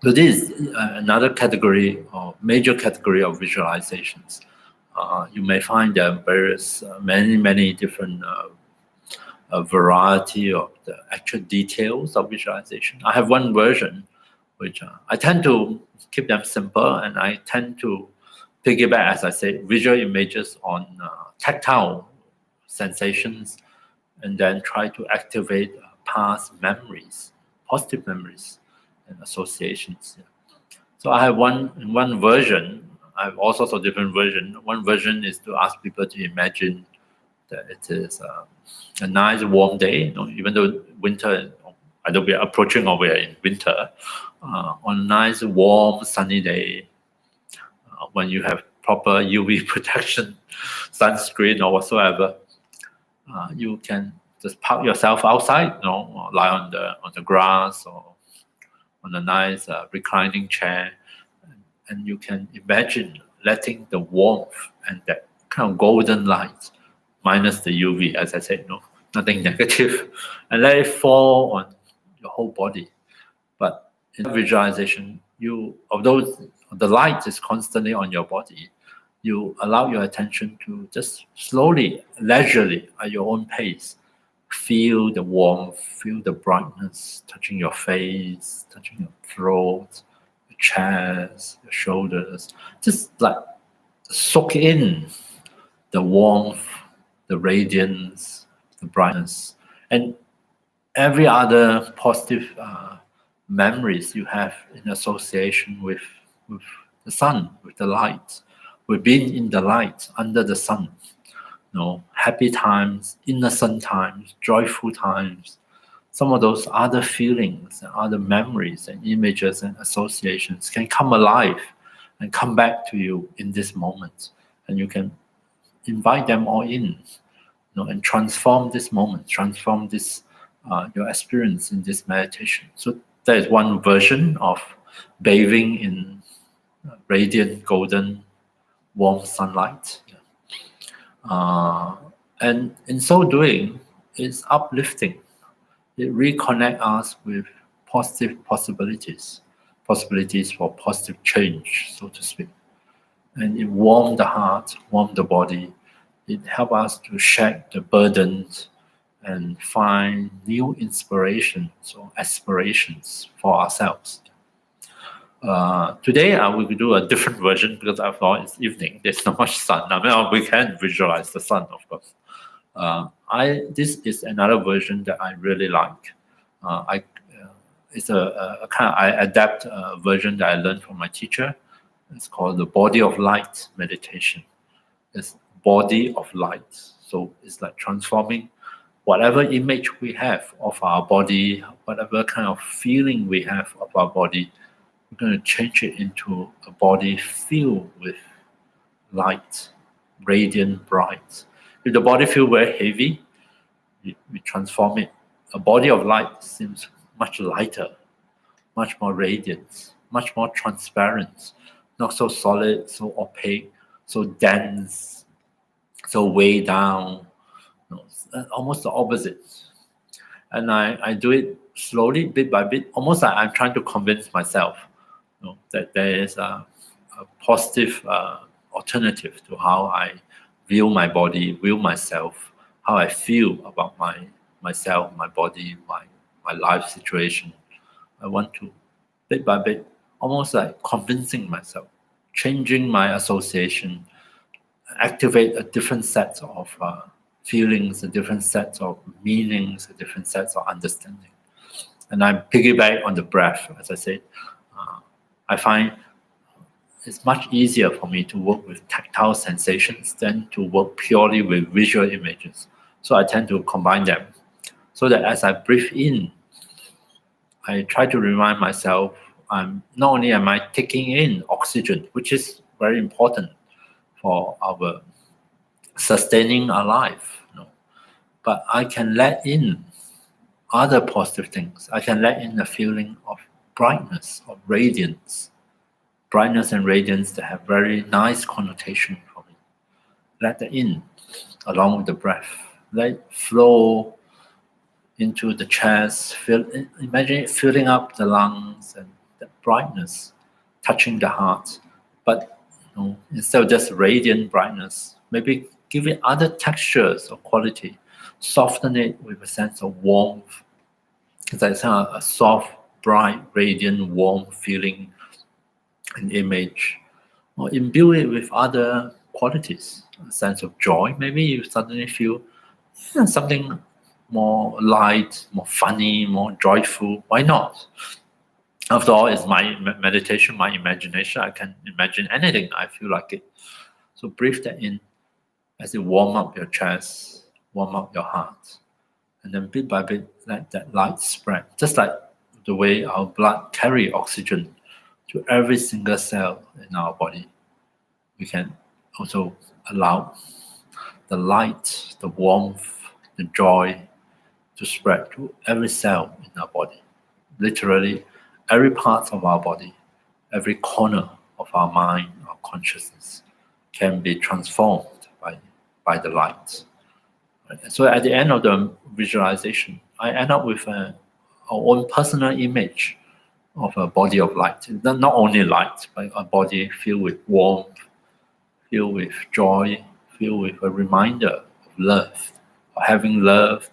so this is another category or major category of visualizations. You may find there are various, many different variety of the actual details of visualization. I have one version which I tend to keep them simple, and I tend to piggyback, as I say, visual images on tactile sensations, and then try to activate past memories, positive memories and associations. So I have one version. I have all sorts of different versions. One version is to ask people to imagine that it is a nice warm day, even though winter, I know we are approaching or we are in winter, on a nice warm sunny day, when you have proper UV protection, sunscreen or whatsoever, you can just park yourself outside, or lie on the grass or on a nice reclining chair, and you can imagine letting the warmth and that kind of golden light, minus the UV, as I said, nothing negative, and let it fall on your whole body. But in visualization, although the light is constantly on your body, you allow your attention to just slowly, leisurely, at your own pace, feel the warmth, feel the brightness touching your face, touching your throat, your chest, your shoulders. Just like soak in the warmth, the radiance, the brightness, and every other positive memories you have in association with the sun, with the light, with being in the light, under the sun. Happy times, innocent times, joyful times. Some of those other feelings and other memories and images and associations can come alive and come back to you in this moment. And you can invite them all in, and transform this moment, transform this your experience in this meditation. So there is one version of bathing in radiant, golden, warm sunlight. And in so doing, it's uplifting. It reconnects us with positive possibilities for positive change, so to speak. And it warms the heart, warms the body. It helps us to shed the burdens and find new inspirations or aspirations for ourselves. Today we could do a different version because I thought it's evening. There's not much sun. We can visualize the sun, of course. This is another version that I really like. It's a kind of, I adapt a version that I learned from my teacher. It's called the Body of Light meditation. It's body of light. So it's like transforming whatever image we have of our body, whatever kind of feeling we have of our body, we're going to change it into a body filled with light, radiant, bright. If the body feels very heavy, we transform it. A body of light seems much lighter, much more radiant, much more transparent, not so solid, so opaque, so dense, so weighed down. No, almost the opposite. And I do it slowly, bit by bit, almost like I'm trying to convince myself, that there is a positive alternative to how I view my body, view myself, how I feel about myself, my body, my life situation. I want to, bit by bit, almost like convincing myself, changing my association, activate a different set of feelings, a different set of meanings, a different set of understanding. And I piggyback on the breath, as I said. I find it's much easier for me to work with tactile sensations than to work purely with visual images. So I tend to combine them so that as I breathe in, I try to remind myself, not only am I taking in oxygen, which is very important for our sustaining our life, but I can let in other positive things. I can let in a feeling of brightness, of radiance. Brightness and radiance that have very nice connotation for me. Let that in, along with the breath. Let it flow into the chest. Imagine it filling up the lungs and that brightness touching the heart. But instead of just radiant brightness, maybe give it other textures or quality. Soften it with a sense of warmth. It's like a soft, bright, radiant, warm feeling, an image, or imbue it with other qualities, a sense of joy. Maybe you suddenly feel something more light, more funny, more joyful. Why not? After all, it's my meditation, my imagination. I can imagine anything. I feel like it. So breathe that in as it warm up your chest, warm up your heart. And then bit by bit, let that light spread. Just like the way our blood carry oxygen to every single cell in our body. We can also allow the light, the warmth, the joy to spread to every cell in our body. Literally, every part of our body, every corner of our mind, our consciousness can be transformed by the light. So at the end of the visualization, I end up with our own personal image of a body of light. Not only light, but a body filled with warmth, filled with joy, filled with a reminder of love, of having loved,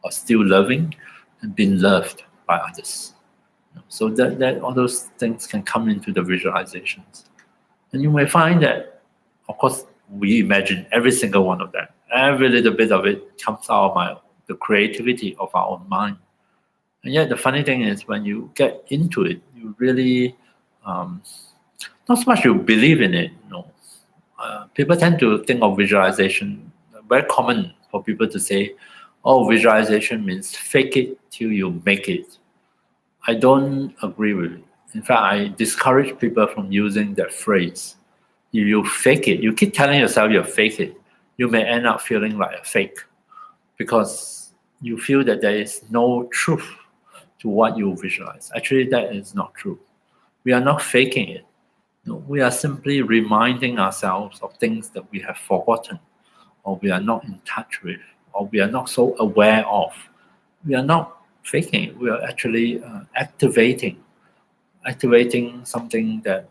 or still loving, and being loved by others. So that all those things can come into the visualizations. And you may find that, of course, we imagine every single one of them. Every little bit of it comes out of the creativity of our own mind. And yet the funny thing is when you get into it, you really, not so much you believe in it. People tend to think of visualization, very common for people to say, oh, visualization means fake it till you make it. I don't agree with it. In fact, I discourage people from using that phrase. If you fake it, you keep telling yourself you fake it, you may end up feeling like a fake because you feel that there is no truth to what you visualize. Actually, that is not true. We are not faking it. We are simply reminding ourselves of things that we have forgotten, or we are not in touch with, or we are not so aware of. We are not faking it. We are actually activating something that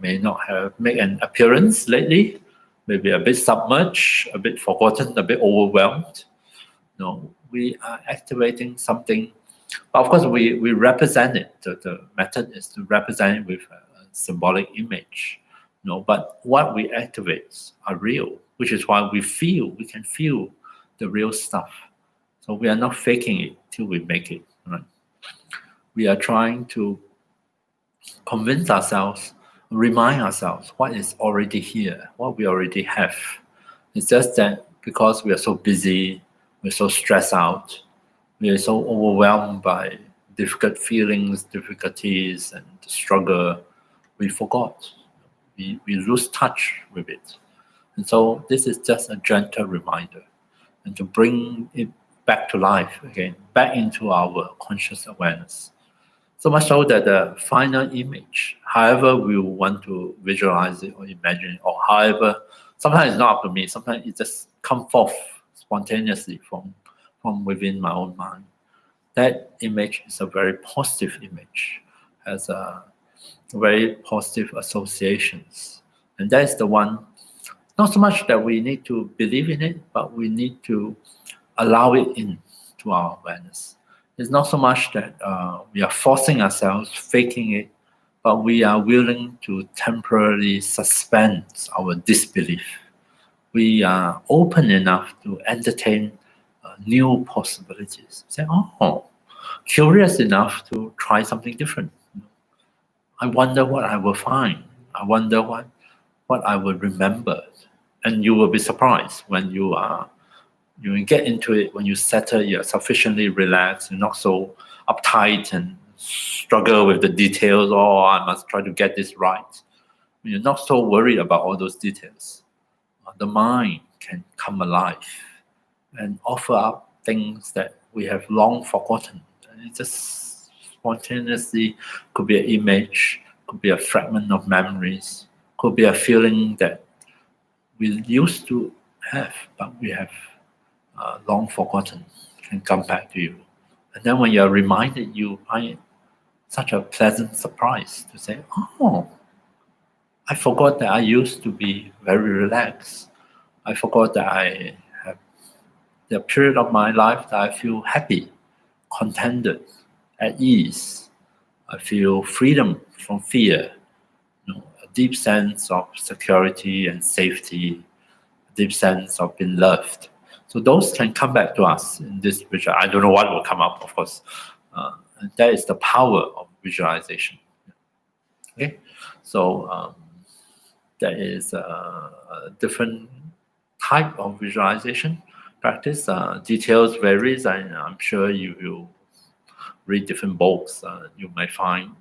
may not have made an appearance lately, maybe a bit submerged, a bit forgotten, a bit overwhelmed. We are activating something. But of course, we represent it. The method is to represent it with a symbolic image. But what we activate are real, which is why we can feel the real stuff. So we are not faking it till we make it. Right? We are trying to convince ourselves, remind ourselves what is already here, what we already have. It's just that because we are so busy, we're so stressed out, we are so overwhelmed by difficult feelings, difficulties, and the struggle, we forgot. We lose touch with it. And so this is just a gentle reminder, and to bring it back to life again, back into our conscious awareness. So much so that the final image, however we want to visualize it or imagine it, or however, sometimes it's not up to me, sometimes it just comes forth spontaneously from within my own mind. That image is a very positive image, has a very positive associations. And that is the one, not so much that we need to believe in it, but we need to allow it into our awareness. It's not so much that we are forcing ourselves, faking it, but we are willing to temporarily suspend our disbelief. We are open enough to entertain new possibilities. Say, oh, curious enough to try something different. I wonder what I will find. I wonder what I will remember. And you will be surprised when you get into it, when you settle, you're sufficiently relaxed, you're not so uptight and struggle with the details. Oh, I must try to get this right. When you're not so worried about all those details, the mind can come alive and offer up things that we have long forgotten. And it just spontaneously could be an image, could be a fragment of memories, could be a feeling that we used to have, but we have long forgotten, can come back to you. And then when you're reminded, you find it such a pleasant surprise to say, oh, I forgot that I used to be very relaxed. I forgot that I have the period of my life that I feel happy, contented, at ease. I feel freedom from fear, a deep sense of security and safety, a deep sense of being loved. So those can come back to us in this visual. I don't know what will come up, of course. And that is the power of visualization. Okay, so there is a different type of visualization practice. Details varies, and I'm sure you will read different books. You may find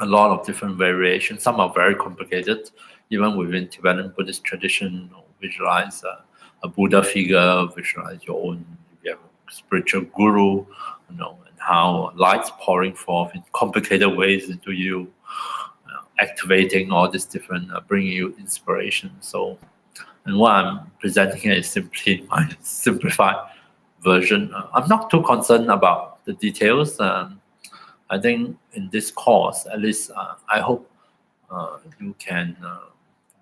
a lot of different variations. Some are very complicated, even within Tibetan Buddhist tradition. Visualize a Buddha figure, visualize your own, you have a spiritual guru, and how light's pouring forth in complicated ways into you, activating all this different, bringing you inspiration. So, and what I'm presenting here is simply my simplified version. I'm not too concerned about the details. I think in this course, at least I hope you can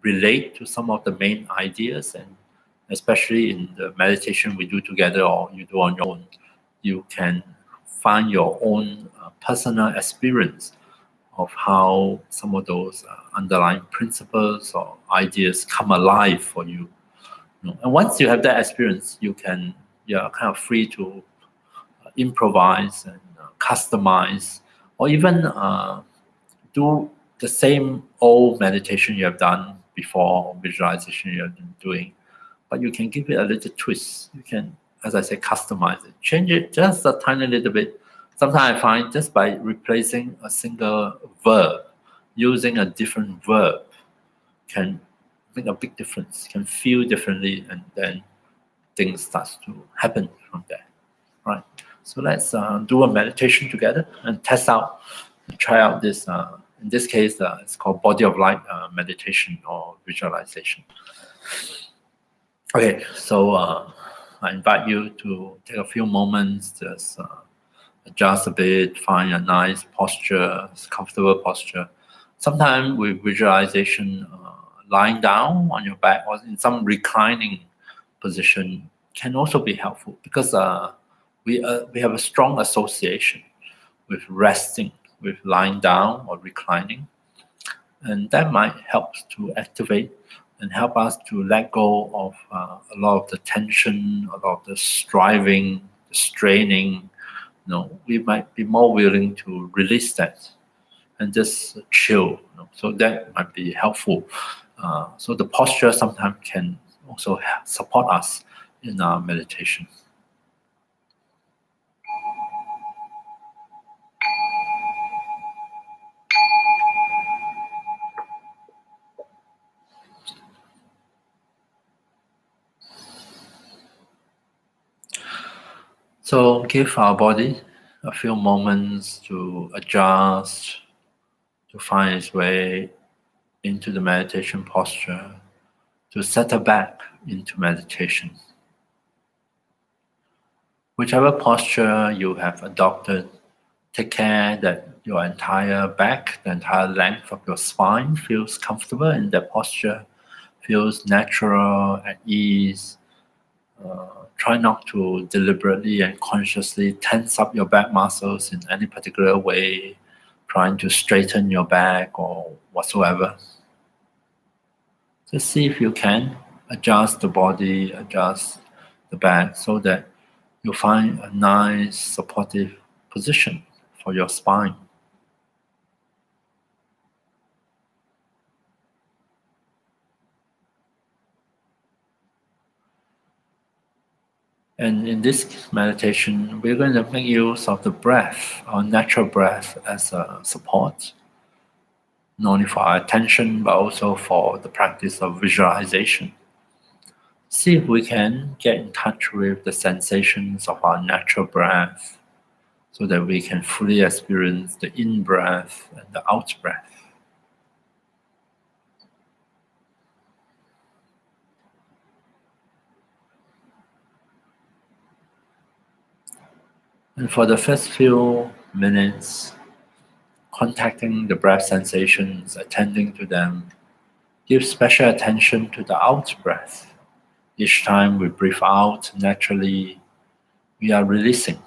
relate to some of the main ideas, and especially in the meditation we do together or you do on your own, you can find your own personal experience of how some of those underlying principles or ideas come alive for you. And once you have that experience, you're kind of free to improvise and customize, or even do the same old meditation you have done before, or visualization you have been doing, but you can give it a little twist. You can, as I say, customize it, change it just a tiny little bit. Sometimes I find just by replacing a single verb, using a different verb, can make a big difference, can feel differently, and then things start to happen from there. Right. So let's do a meditation together and try out this. In this case, it's called body of light meditation or visualization. Okay, so I invite you to take a few moments, just adjust a bit, find a nice posture, comfortable posture. Sometimes with visualization, lying down on your back or in some reclining position can also be helpful, because we have a strong association with resting, with lying down or reclining, and that might help to activate and help us to let go of a lot of the tension, a lot of the striving, the straining. We might be more willing to release that and just chill. So that might be helpful. So the posture sometimes can also support us in our meditation. So give our body a few moments to adjust, to find its way into the meditation posture, to settle back into meditation. Whichever posture you have adopted, take care that your entire back, the entire length of your spine feels comfortable in that posture, feels natural, at ease. Try not to deliberately and consciously tense up your back muscles in any particular way, trying to straighten your back or whatsoever. Just see if you can adjust the body, adjust the back so that you find a nice supportive position for your spine. And in this meditation, we're going to make use of the breath, our natural breath, as a support, not only for our attention, but also for the practice of visualization. See if we can get in touch with the sensations of our natural breath so that we can fully experience the in-breath and the out-breath. And for the first few minutes, contacting the breath sensations, attending to them, give special attention to the out-breath. Each time we breathe out naturally, we are releasing.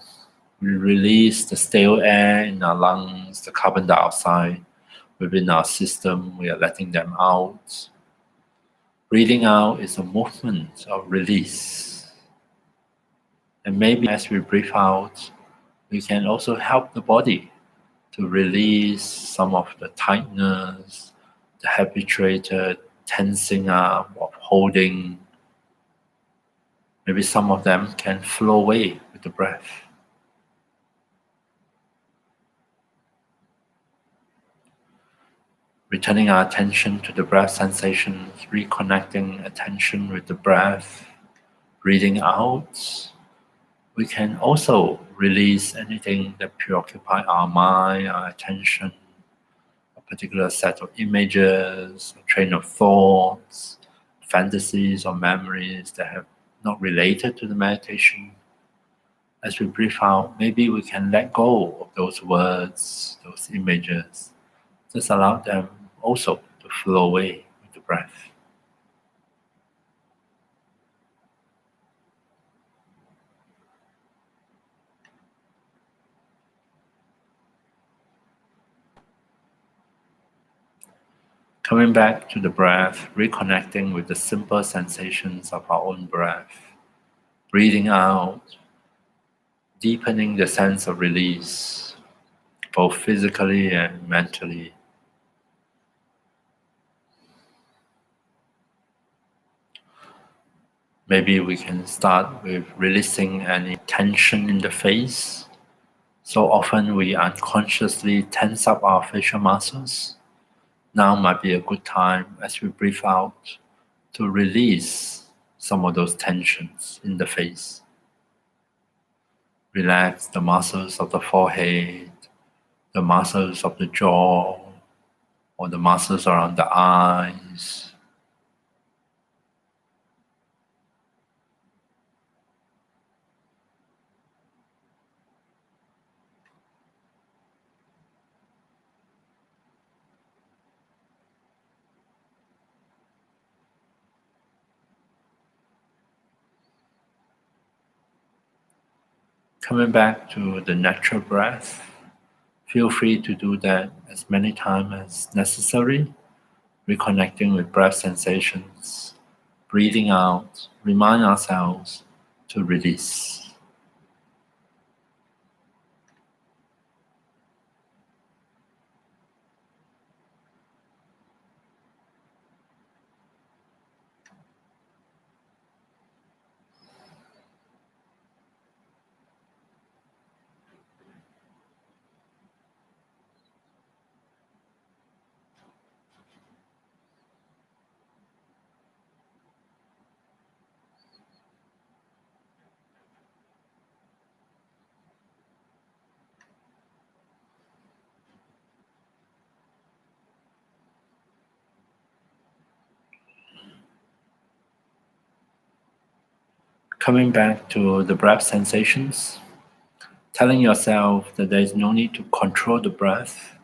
We release the stale air in our lungs, the carbon dioxide within our system, we are letting them out. Breathing out is a movement of release. And maybe as we breathe out, we can also help the body to release some of the tightness, the habituated tensing up of holding. Maybe some of them can flow away with the breath. Returning our attention to the breath sensations, reconnecting attention with the breath, breathing out. We can also release anything that preoccupy our mind, our attention, a particular set of images, a train of thoughts, fantasies or memories that have not related to the meditation. As we breathe out, maybe we can let go of those words, those images. Just allow them also to flow away with the breath. Coming back to the breath, reconnecting with the simple sensations of our own breath. Breathing out, deepening the sense of release, both physically and mentally. Maybe we can start with releasing any tension in the face. So often we unconsciously tense up our facial muscles. Now might be a good time as we breathe out to release some of those tensions in the face. Relax the muscles of the forehead, the muscles of the jaw, or the muscles around the eyes. Coming back to the natural breath, feel free to do that as many times as necessary, reconnecting with breath sensations, breathing out, remind ourselves to release. Coming back to the breath sensations, telling yourself that there is no need to control the breath.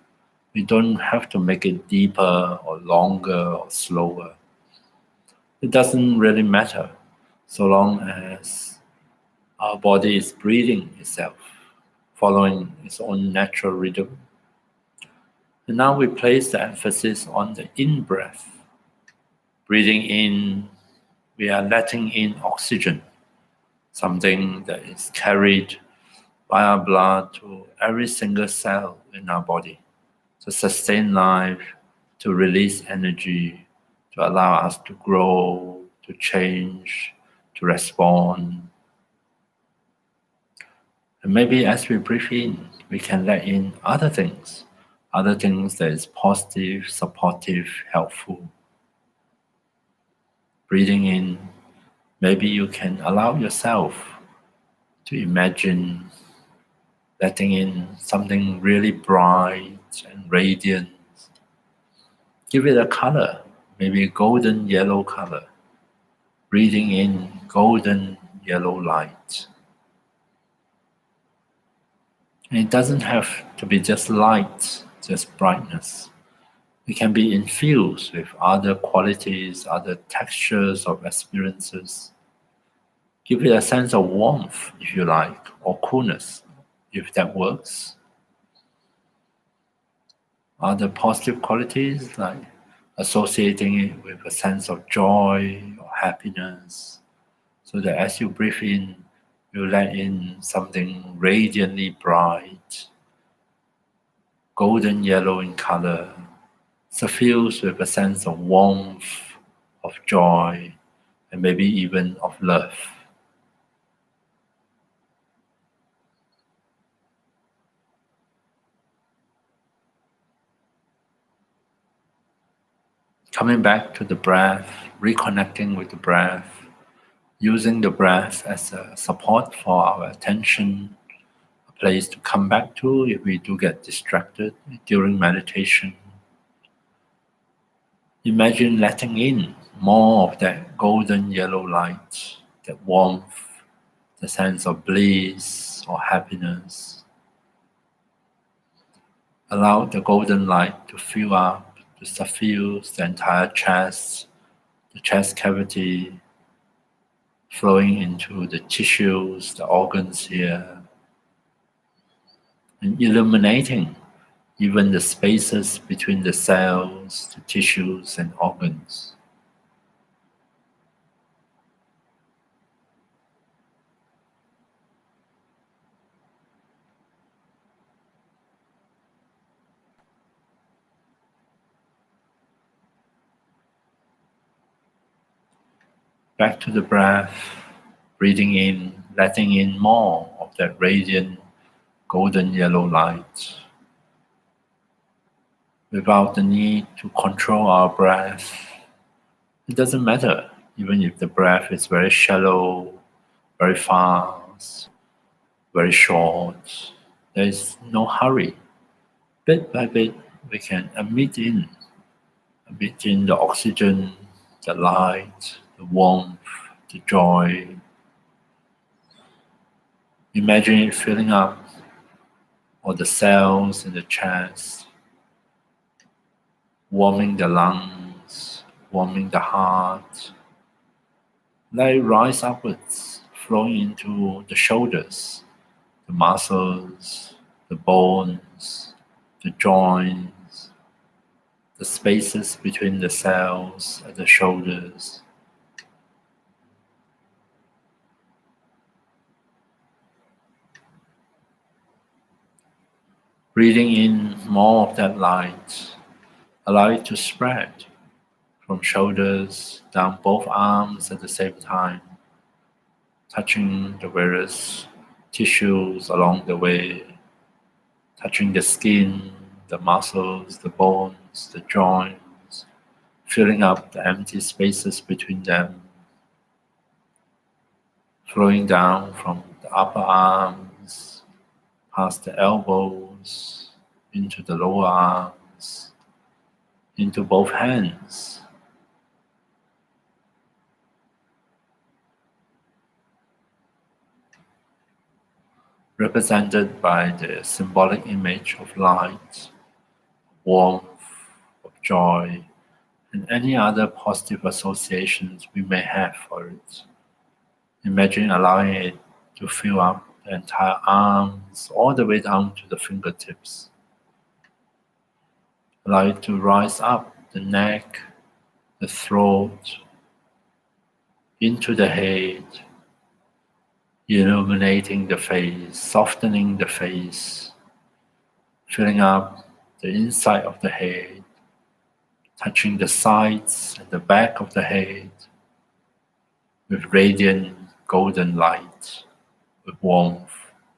We don't have to make it deeper or longer or slower. It doesn't really matter so long as our body is breathing itself, following its own natural rhythm. And now we place the emphasis on the in-breath. Breathing in, we are letting in oxygen, something that is carried by our blood to every single cell in our body, to sustain life, to release energy, to allow us to grow, to change, to respond. And maybe as we breathe in, we can let in other things that is positive, supportive, helpful. Breathing in, maybe you can allow yourself to imagine letting in something really bright and radiant. Give it a color, maybe a golden yellow color. Breathing in golden yellow light. And it doesn't have to be just light, just brightness. It can be infused with other qualities, other textures of experiences. Give it a sense of warmth, if you like, or coolness, if that works. Other positive qualities, like associating it with a sense of joy or happiness, so that as you breathe in, you let in something radiantly bright, golden yellow in color, suffused with a sense of warmth, of joy, and maybe even of love. Coming back to the breath, reconnecting with the breath, using the breath as a support for our attention, a place to come back to if we do get distracted during meditation. Imagine letting in more of that golden yellow light, that warmth, the sense of bliss or happiness. Allow the golden light to fill up, to suffuse the entire chest, the chest cavity, flowing into the tissues, the organs here, and illuminating even the spaces between the cells, the tissues, and organs. Back to the breath, breathing in, letting in more of that radiant golden yellow light, without the need to control our breath. It doesn't matter, even if the breath is very shallow, very fast, very short. There is no hurry. Bit by bit, we can emit in the oxygen, the light, the warmth, the joy. Imagine it filling up all the cells in the chest, warming the lungs, warming the heart. Let it rise upwards, flowing into the shoulders, the muscles, the bones, the joints, the spaces between the cells at the shoulders. Breathing in more of that light, allow it to spread from shoulders down both arms at the same time, touching the various tissues along the way, touching the skin, the muscles, the bones, the joints, filling up the empty spaces between them, flowing down from the upper arms, past the elbows, into the lower arms, into both hands. represented by the symbolic image of light, warmth, of joy, and any other positive associations we may have for it. Imagine allowing it to fill up the entire arms all the way down to the fingertips. Allow it to rise up the neck, the throat, into the head, illuminating the face, softening the face, filling up the inside of the head, touching the sides and the back of the head with radiant golden light, with warmth,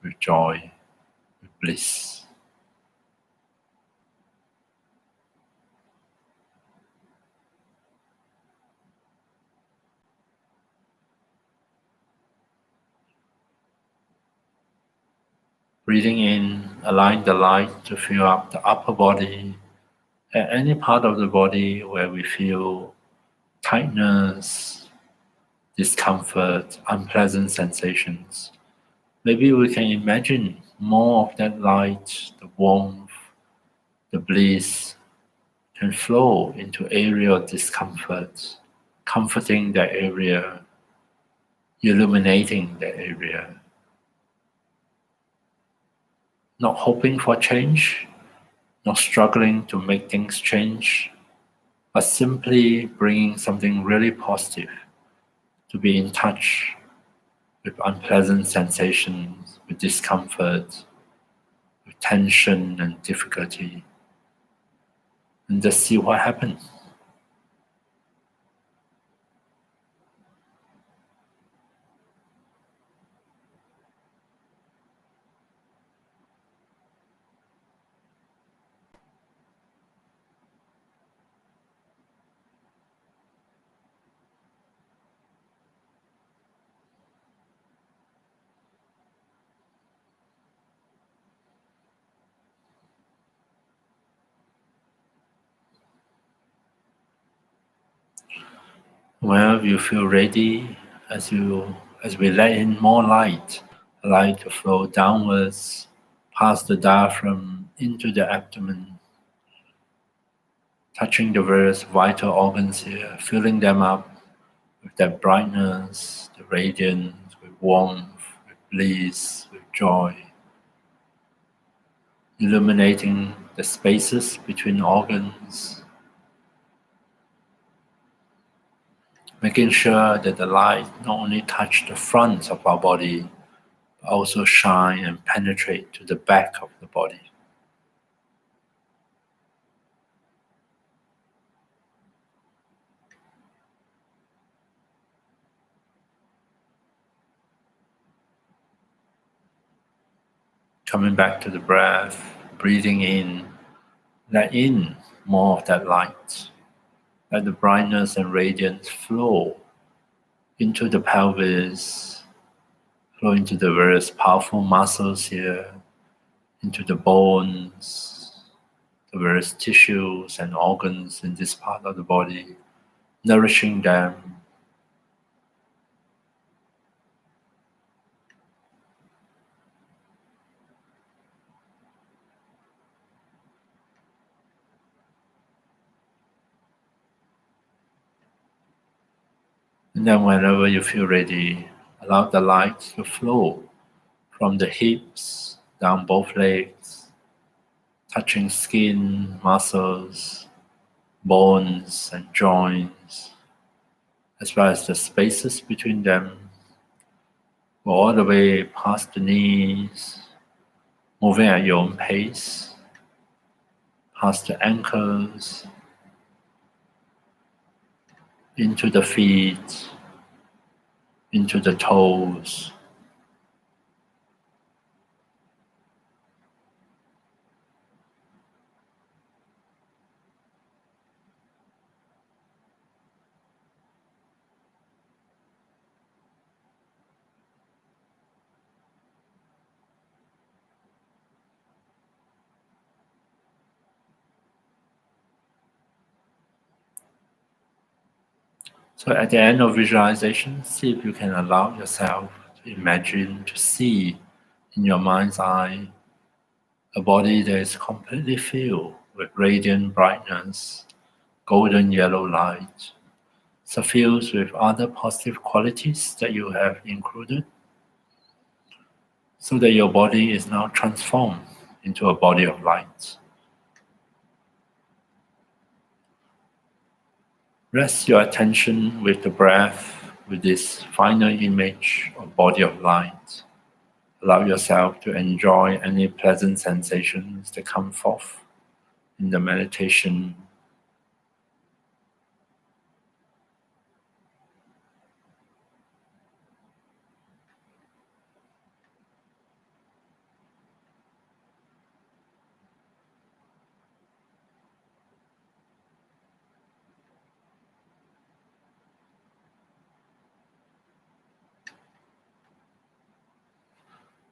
with joy, with bliss. Breathing in, allowing the light to fill up the upper body and any part of the body where we feel tightness, discomfort, unpleasant sensations. Maybe we can imagine more of that light, the warmth, the bliss can flow into area of discomfort, comforting that area, illuminating that area. Not hoping for change, not struggling to make things change, but simply bringing something really positive to be in touch with unpleasant sensations, with discomfort, with tension and difficulty, and just see what happens. Whenever you feel ready, as we let in more light, allow it to flow downwards, past the diaphragm into the abdomen, touching the various vital organs here, filling them up with that brightness, the radiance, with warmth, with bliss, with joy, illuminating the spaces between organs, making sure that the light not only touch the front of our body, but also shine and penetrate to the back of the body. Coming back to the breath, breathing in, let in more of that light. Let the brightness and radiance flow into the pelvis, flow into the various powerful muscles here, into the bones, the various tissues and organs in this part of the body, nourishing them. And then whenever you feel ready, allow the light to flow from the hips down both legs, touching skin, muscles, bones and joints, as well as the spaces between them, all the way past the knees, moving at your own pace, past the ankles, into the feet, into the toes. So at the end of visualization, see if you can allow yourself to imagine, to see in your mind's eye a body that is completely filled with radiant brightness, golden yellow light, suffused with other positive qualities that you have included, so that your body is now transformed into a body of light. Rest your attention with the breath, with this final image of body of light. Allow yourself to enjoy any pleasant sensations that come forth in the meditation.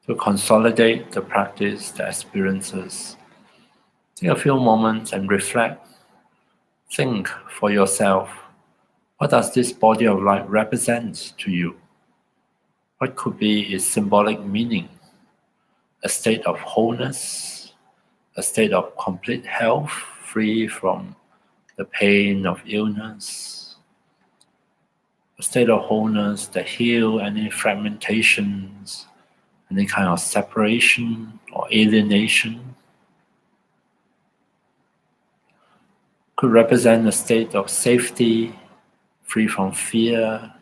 To consolidate the practice, the experiences, take a few moments and reflect. Think for yourself, what does this body of light represent to you? What could be its symbolic meaning? A state of wholeness, a state of complete health, free from the pain of illness, a state of wholeness that heals any fragmentations, any kind of separation or alienation. Could represent a state of safety, free from fear,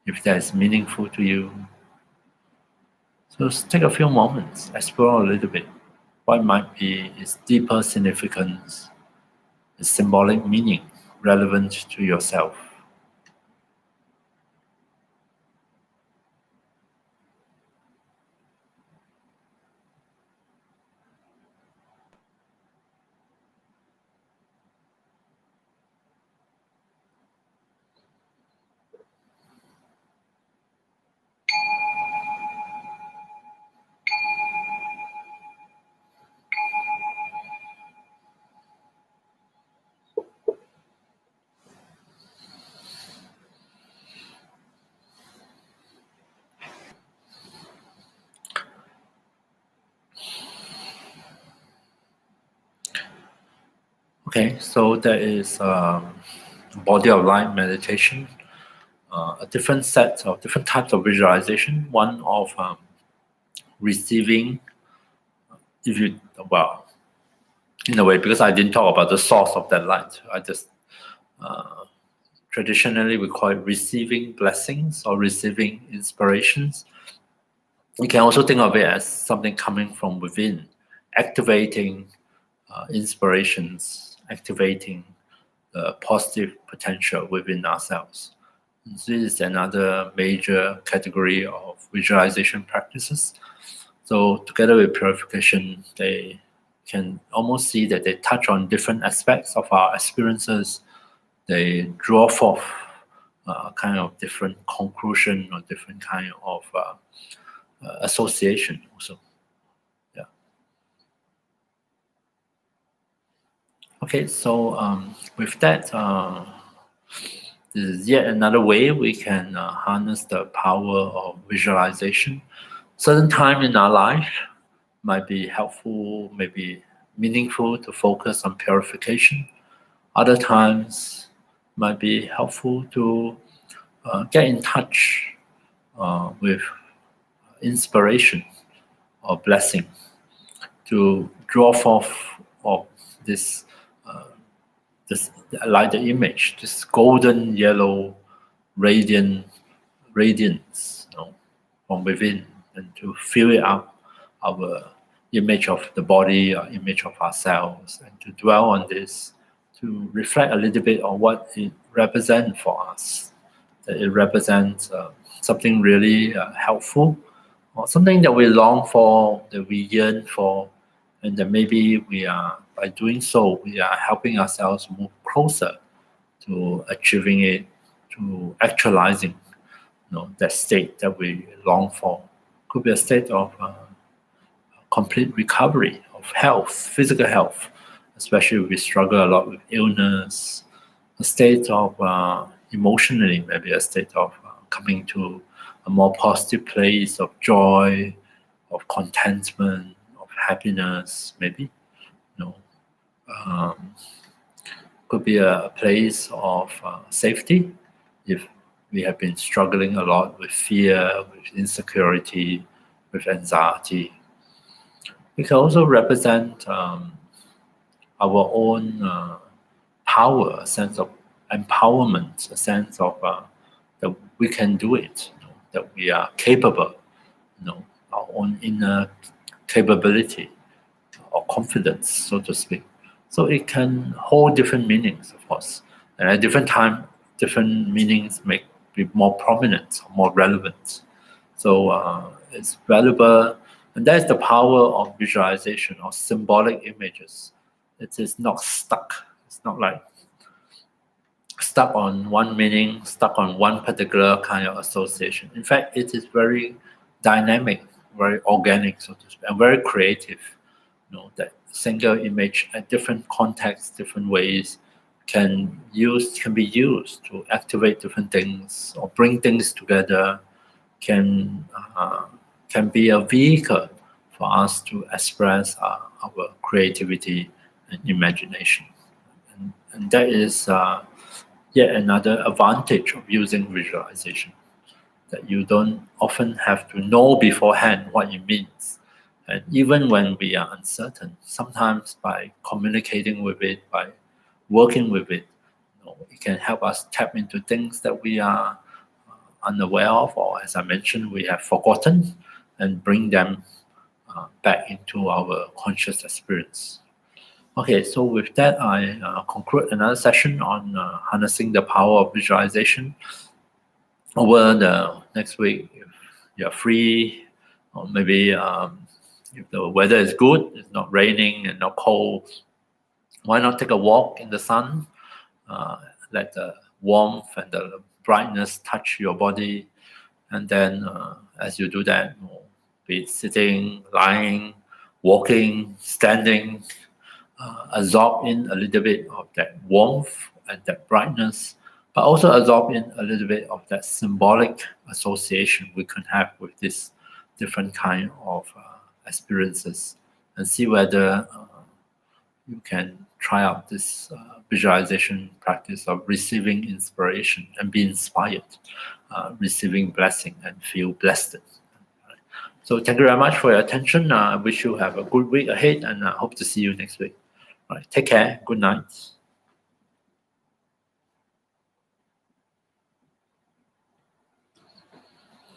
if that is meaningful to you. So take a few moments, explore a little bit what might be its deeper significance, its symbolic meaning relevant to yourself. Okay, so there is body of light meditation, a different set of different types of visualization. One of receiving, if you, well, in a way, because I didn't talk about the source of that light, I just traditionally we call it receiving blessings or receiving inspirations. You can also think of it as something coming from within, activating inspirations, activating the positive potential within ourselves. This is another major category of visualization practices. So together with purification, they can almost see that they touch on different aspects of our experiences. They draw forth kind of different conclusion or different kind of association also. Yeah. Okay, so with that, this is yet another way we can harness the power of visualization. Certain time in our life might be helpful, maybe meaningful to focus on purification. Other times might be helpful to get in touch with inspiration or blessing, to draw forth of this, like the image, this golden yellow radiance, from within, and to fill it up, our image of the body, our image of ourselves, and to dwell on this, to reflect a little bit on what it represents for us. That it represents something really helpful, or something that we long for, that we yearn for, and that maybe we are, by doing so, we are helping ourselves move closer to achieving it, to actualizing that state that we long for. Could be a state of complete recovery of health, physical health, especially if we struggle a lot with illness. A state of emotionally, maybe a state of coming to a more positive place of joy, of contentment, of happiness, maybe. Could be a place of safety if we have been struggling a lot with fear, with insecurity, with anxiety. It can also represent our own power, a sense of empowerment, a sense of that we can do it, that we are capable, our own inner capability or confidence, so to speak. So it can hold different meanings, of course. And at different time, different meanings may be more prominent, more relevant. So it's valuable. And that's the power of visualization or symbolic images. It is not stuck. It's not like stuck on one meaning, stuck on one particular kind of association. In fact, it is very dynamic, very organic, so to speak, and very creative. That single image at different contexts, different ways can be used to activate different things or bring things together, can be a vehicle for us to express our creativity and imagination. And that is yet another advantage of using visualization, that you don't often have to know beforehand what it means. And even when we are uncertain, sometimes by communicating with it, by working with it, it can help us tap into things that we are unaware of, or as I mentioned, we have forgotten, and bring them back into our conscious experience. Okay, so with that, I conclude another session on harnessing the power of visualization. Over the next week, if you're free, or maybe if the weather is good, it's not raining and not cold, why not take a walk in the sun? Let the warmth and the brightness touch your body. And then as you do that, be it sitting, lying, walking, standing, absorb in a little bit of that warmth and that brightness, but also absorb in a little bit of that symbolic association we can have with this different kind of experiences, and see whether you can try out this visualization practice of receiving inspiration and be inspired, receiving blessing and feel blessed. So thank you very much for your attention. I wish you have a good week ahead, and I hope to see you next week. All right, take care. Good night.